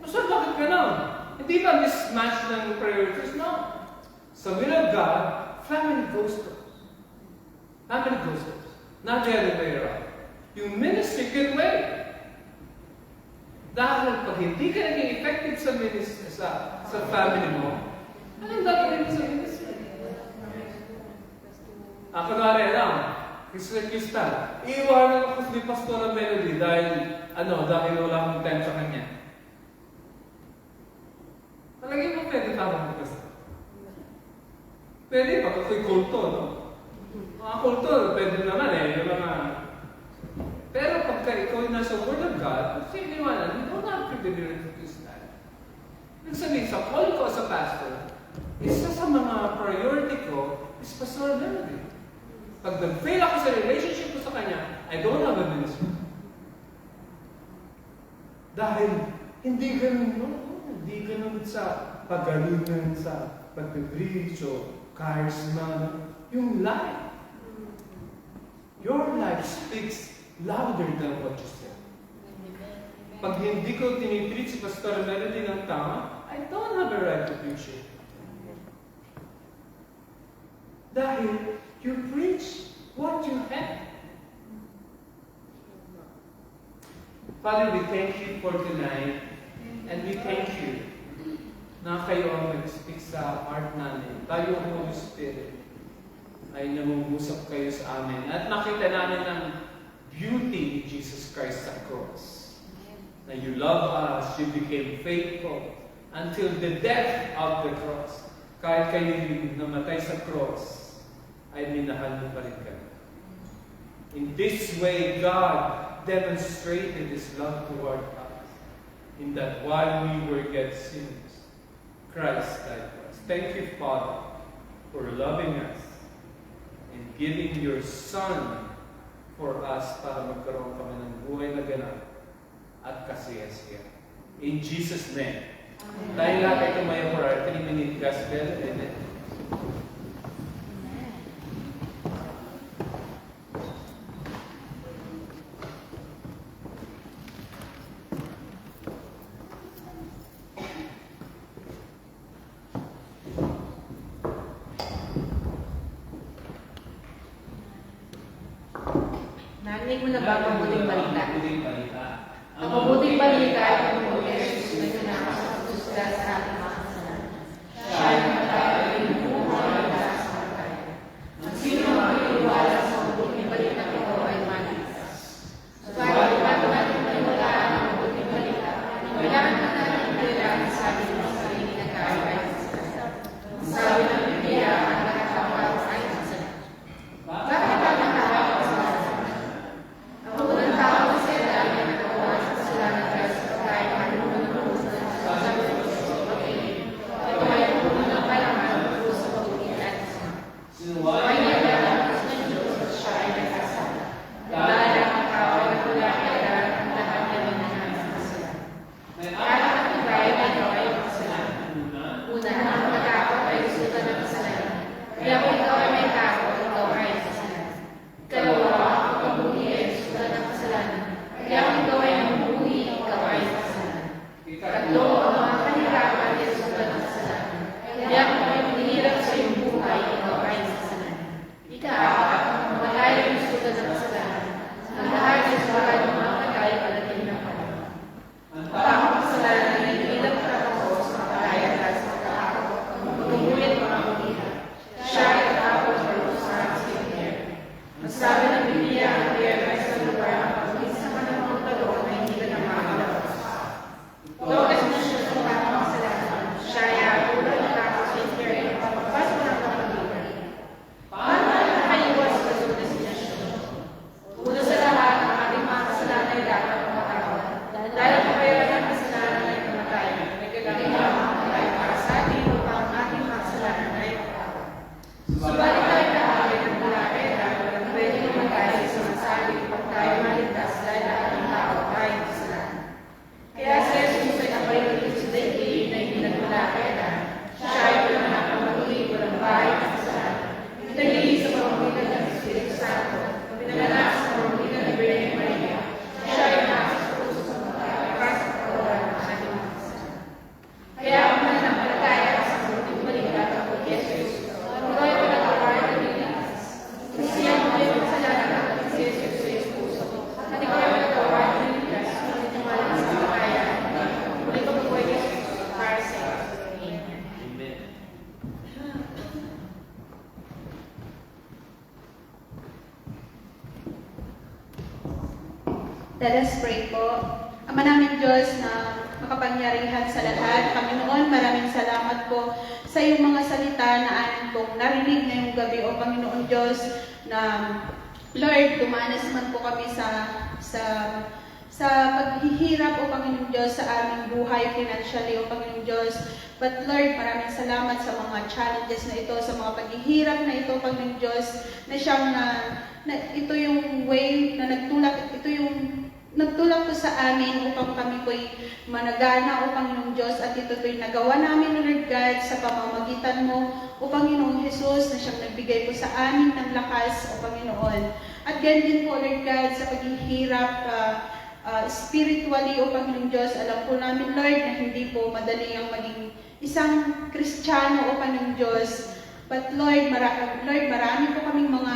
Pastor, bakit gano'n? Hindi ba mismatch ng priorities? No. Sa will of God, family goes first. Family goes first. Not the other way around. Yung ministry can wait. Dahil pag hindi ka naging effective sa ministry, sa family mo, anong gagawin mo sa ministry? Kunwari lang, Crystal, iiwanan ako ni Pastor Melody dahil wala akong time sa kanya. Palagi mo pwede tawag ko kasi. Pwede pag ako'y kulto, no? Mga kulto, pwede naman yung mga... Pero pagka ikaw ay nasa Word of God, kasi iniwanan, you don't have to be to this life. Ibig sabihin, sa call ko as a pastor, isa sa mga priority ko is Pastor Melody. Pag nag-fail ako sa relationship ko sa kanya, I don't have a ministry. Dahil hindi ganun, no? Hindi ganun sa pagalingan, sa pag-preach o charisma. Yung life. Your life speaks louder than what you said. Pag hindi ko tinitreat si Pastor Melody ng tama, I don't have a right to preach it. Dahil you preach what you have. Father, we thank you for tonight, and we thank you na kayo ang nag-speak sa heart namin. Tayo, Holy Spirit, ay namumusap kayo sa amin. At nakita namin ang beauty ni Jesus Christ sa cross. Na you love us, you became faithful until the death of the cross. Kahit kayo namatay sa cross, ay minahal mo pa rin kayo. In this way, God demonstrated His love toward us. In that while we were yet sinners, Christ died for us. Thank you, Father, for loving us and giving your Son for us para magkaroon kami ng buhay na ganap at kasiyasiya. In Jesus' name. Tayo lahat ay tumayo for our 3-minute gospel. Amen. Narinig mo na ba ang mabuting balita? Mabuting balita. Ang mabuting balita ay ang mabuting Jesus na pinakasusga sa ating mga kasalanan. Siya ay namatay at binubuhay para sa matay. Ang sino ang magtitiwala sa mabuting balita ito ay maligtas. Subalit bago natin maniwalaan ang mabuting balita, kailangan na natin kailangan sa ating mga sarili na kaaway sa kasalanan. Ang sabi ng Biblia, ang nakakawa ay kasalanan. Bakit ang nakakawa sa kasalanan? Ang unang tao kasi dahil na nagawa sa kasalanan dahil sa pagkain ng lumulubos na sa sabi ng Diyos sa pag-ibig. Ito ay ang unang kailangan ng sa pag-ibig at sa ay naglalang ng Diyos at siya ay nagkasala. Dahil ang tao ay wala kailangan ang lahat na minahan sa kasalanan. Kaya ang ibay ay ikaw ay kasalanan. Una, ang matakot ay resulta ng kasalanan. Kaya kung ikaw ay may takot, ikaw ay kasalanan. Ikalawa, ang pagbuhi ay resulta ng kasalanan. Kaya kung ikaw ay namubuhi, ikaw ay kasalanan. Ikatlo, ang mga kahirapan ay resulta ng kasalanan. Kaya kung may manihirap sa iyong buhay, ikaw ay kasalanan. Ika-apat, ang mamatay ay resulta ng kasalanan. Ang lahat ay resulta ng mga patay palating ng panahon. Ang tamang kasalanan ay bilang katapos sa patay at sa pagkakao, ang pagumulit mga manihirap. Siya ay katapos sa lusahan sa impyerno. Ang sabi ng Biblia, ang impyerno ay sa lugar na pag-ulit sa panahon na doon ay hindi ka na makalabas. Ito ay sinasyon ng tamang kasalanan. Siya ay agulat at tapos sa impyerno pagpapasok ng kapaligiran. Paano ay nakaiwas sa kasunod na sinasyon? Una sa lahat, ang ating mga kasalanan ay dapat mamatawad. Dahil ang kabayaran ng kasalanan ay kamatayan. Kaya mamatay para sa atin upang ang ating mga kasalanan ay matawad. Subalit tayo kahapin ng bulate dahil walang pwede mamatay sa masabi upang tayo maligtas dahil ang ating tao ay kasalanan. Kaya si Jesus ay napalimutin sa daigdig na hindi nagmulate dahil siya ay pinanganak ng muli, walang bahay ng kasalanan. Pinagili sa pamamagitan ng Espiritu Santo, pinanganak sa pamamagitan ng Birhen Maria. Siya ay nasa sa puso sa mga para sa kawalan ng ating mga kasalanan. Kaya ang mananampalataya sa mabuting balita tungkol kay Jesus, ikaw ay pinagawaran ng Biblia. Kasi ang mga iyong kasalanan at si Jesus sa iyong puso, at ikaw ay pinagawaran ng Biblia sa pagtitiwala sa kamatayan. Muli ka mabuhay kay Jesus para sa iyo. Amen. Amen. Let us pray po. Ama namin Diyos na makapangyarihan sa lahat, Panginoon, maraming salamat po sa iyong mga salita na amin pong narinig ngayong gabi, O Panginoon Diyos, na Lord, dumanas man po kami sa paghihirap, O Panginoon Diyos, sa aming buhay financially, O Panginoon Diyos. But Lord, maraming salamat sa mga challenges na ito, sa mga paghihirap na ito, Panginoon Diyos, na siyang na ito yung way na nagtulak, ito yung nagtulak po sa amin upang kami po'y managana, O Panginoong Diyos, at ito po'y nagawa namin, O Lord God, sa pamamagitan mo, O Panginoong Jesus, na siyang nagbigay po sa amin ng lakas, O Panginoon. At ganyan din po, Lord God, sa paghihirap spiritually, O Panginoong Diyos, alam po namin, Lord, na hindi po madali ang maging isang Kristiyano, O Panginoong Diyos. But Lord, marami po kaming mga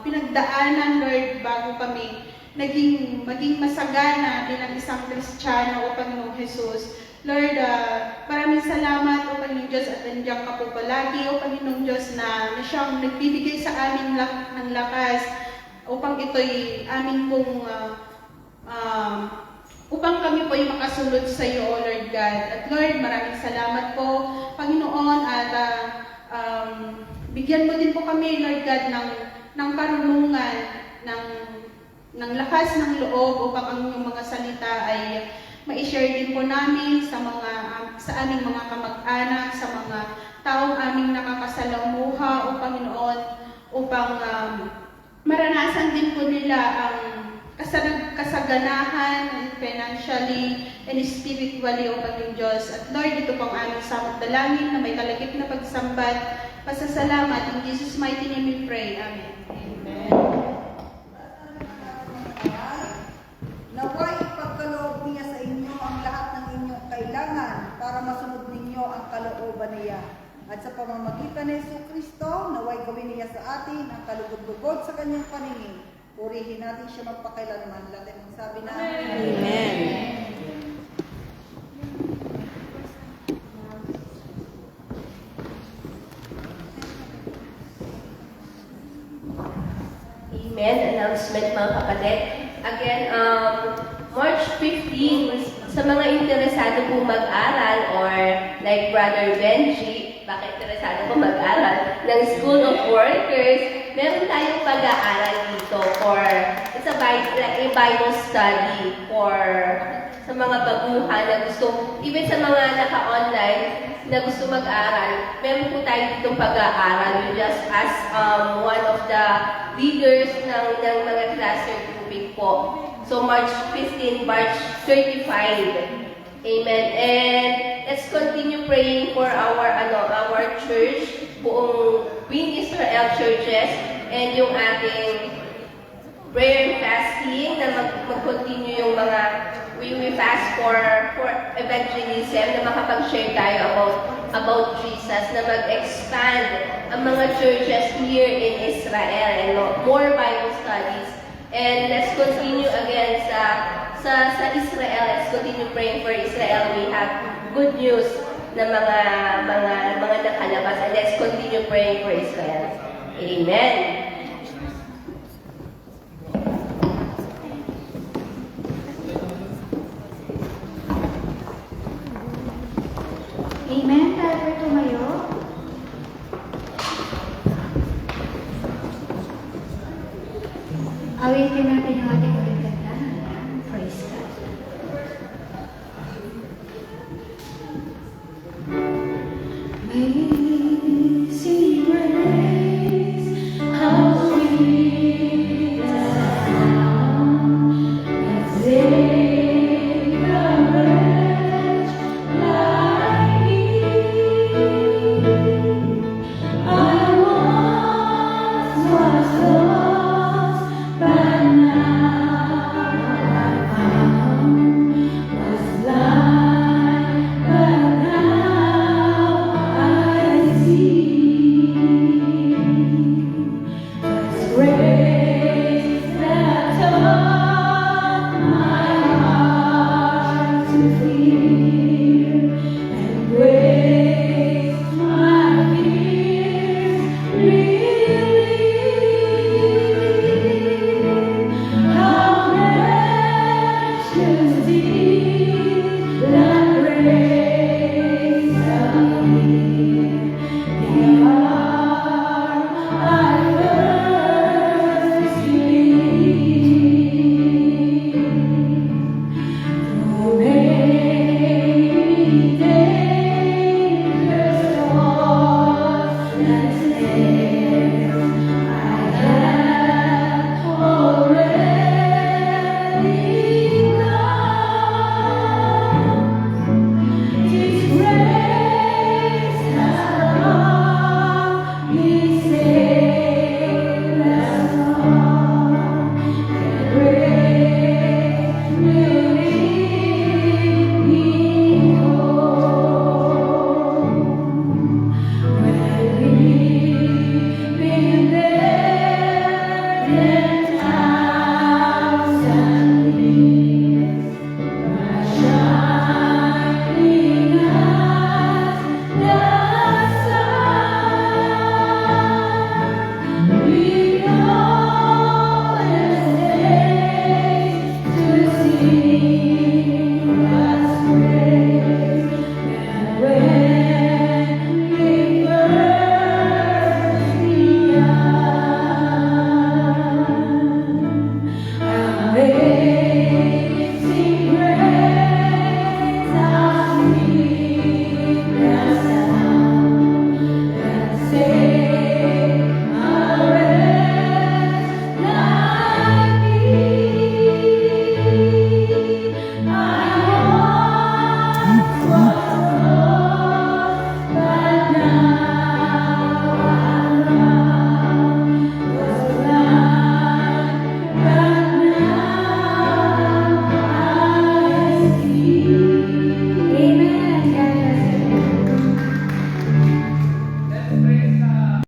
pinagdaanan, Lord, bago kami maging masagana bilang isang Kristiyano, O Panginoong Jesus. Lord, maraming salamat, O Panginoong Diyos, at nandiyan ka po palagi, O Panginoong Diyos, na siyang nagbibigay sa amin ng lakas upang ito'y amin pong upang kami po ay makasunod sa iyo, O Lord God. At Lord, maraming salamat po, Panginoon, at bigyan mo din po kami, Lord God, ng karunungan, ng lakas ng loob upang ang iyong mga salita ay ma-share din po namin sa aming mga kamag-anak, sa mga taong aming nakakasalamuha, O Panginoon, upang maranasan din po nila ang kasaganahan financially and spiritually, O Panginoon Diyos. At Lord, ito pong aming samot dalangin na may kalagip na pagsambat, pasasalamat. In Jesus' mighty name we pray. Amen. Naway ipagkaloob niya sa inyo ang lahat ng inyong kailangan para masunod ninyo ang kalooban niya. At sa pamamagitan ni Jesucristo, naway gawin niya sa atin ang kalugod-lugod sa kanyang paningin. Purihin natin siya magpakailanman. Lahat ang sabi na Amen. Amen. Announcement, mga kapatid. Again, March 15, sa mga interesado po mag-aral or like Brother Benji, baka interesado po mag-aral ng School of Workers, meron tayong pag-aaral dito it's a Bible study for sa mga baguhan na gusto, even sa mga naka-online na gusto mag-aral, meron po tayo ditong pag-aaral. We just ask one of the leaders ng mga cluster grouping po. So March 15, March 35. Amen. And let's continue praying for our church, buong Queen Israel churches, and yung ating prayer and fasting na mag-continue yung mga we fast for evangelism, na makapag-share tayo about Jesus, na mag-expand ang mga churches here in Israel and more Bible studies. And let's continue again sa Israel. Let's continue praying for Israel. We have good news na mga nakalabas, and let's continue praying for Israel. Amen. Amen. Tayo po tumayo. Awitin natin yung ating ulit kantahan. Praise God. Amazing grace, how sweet the sound that saved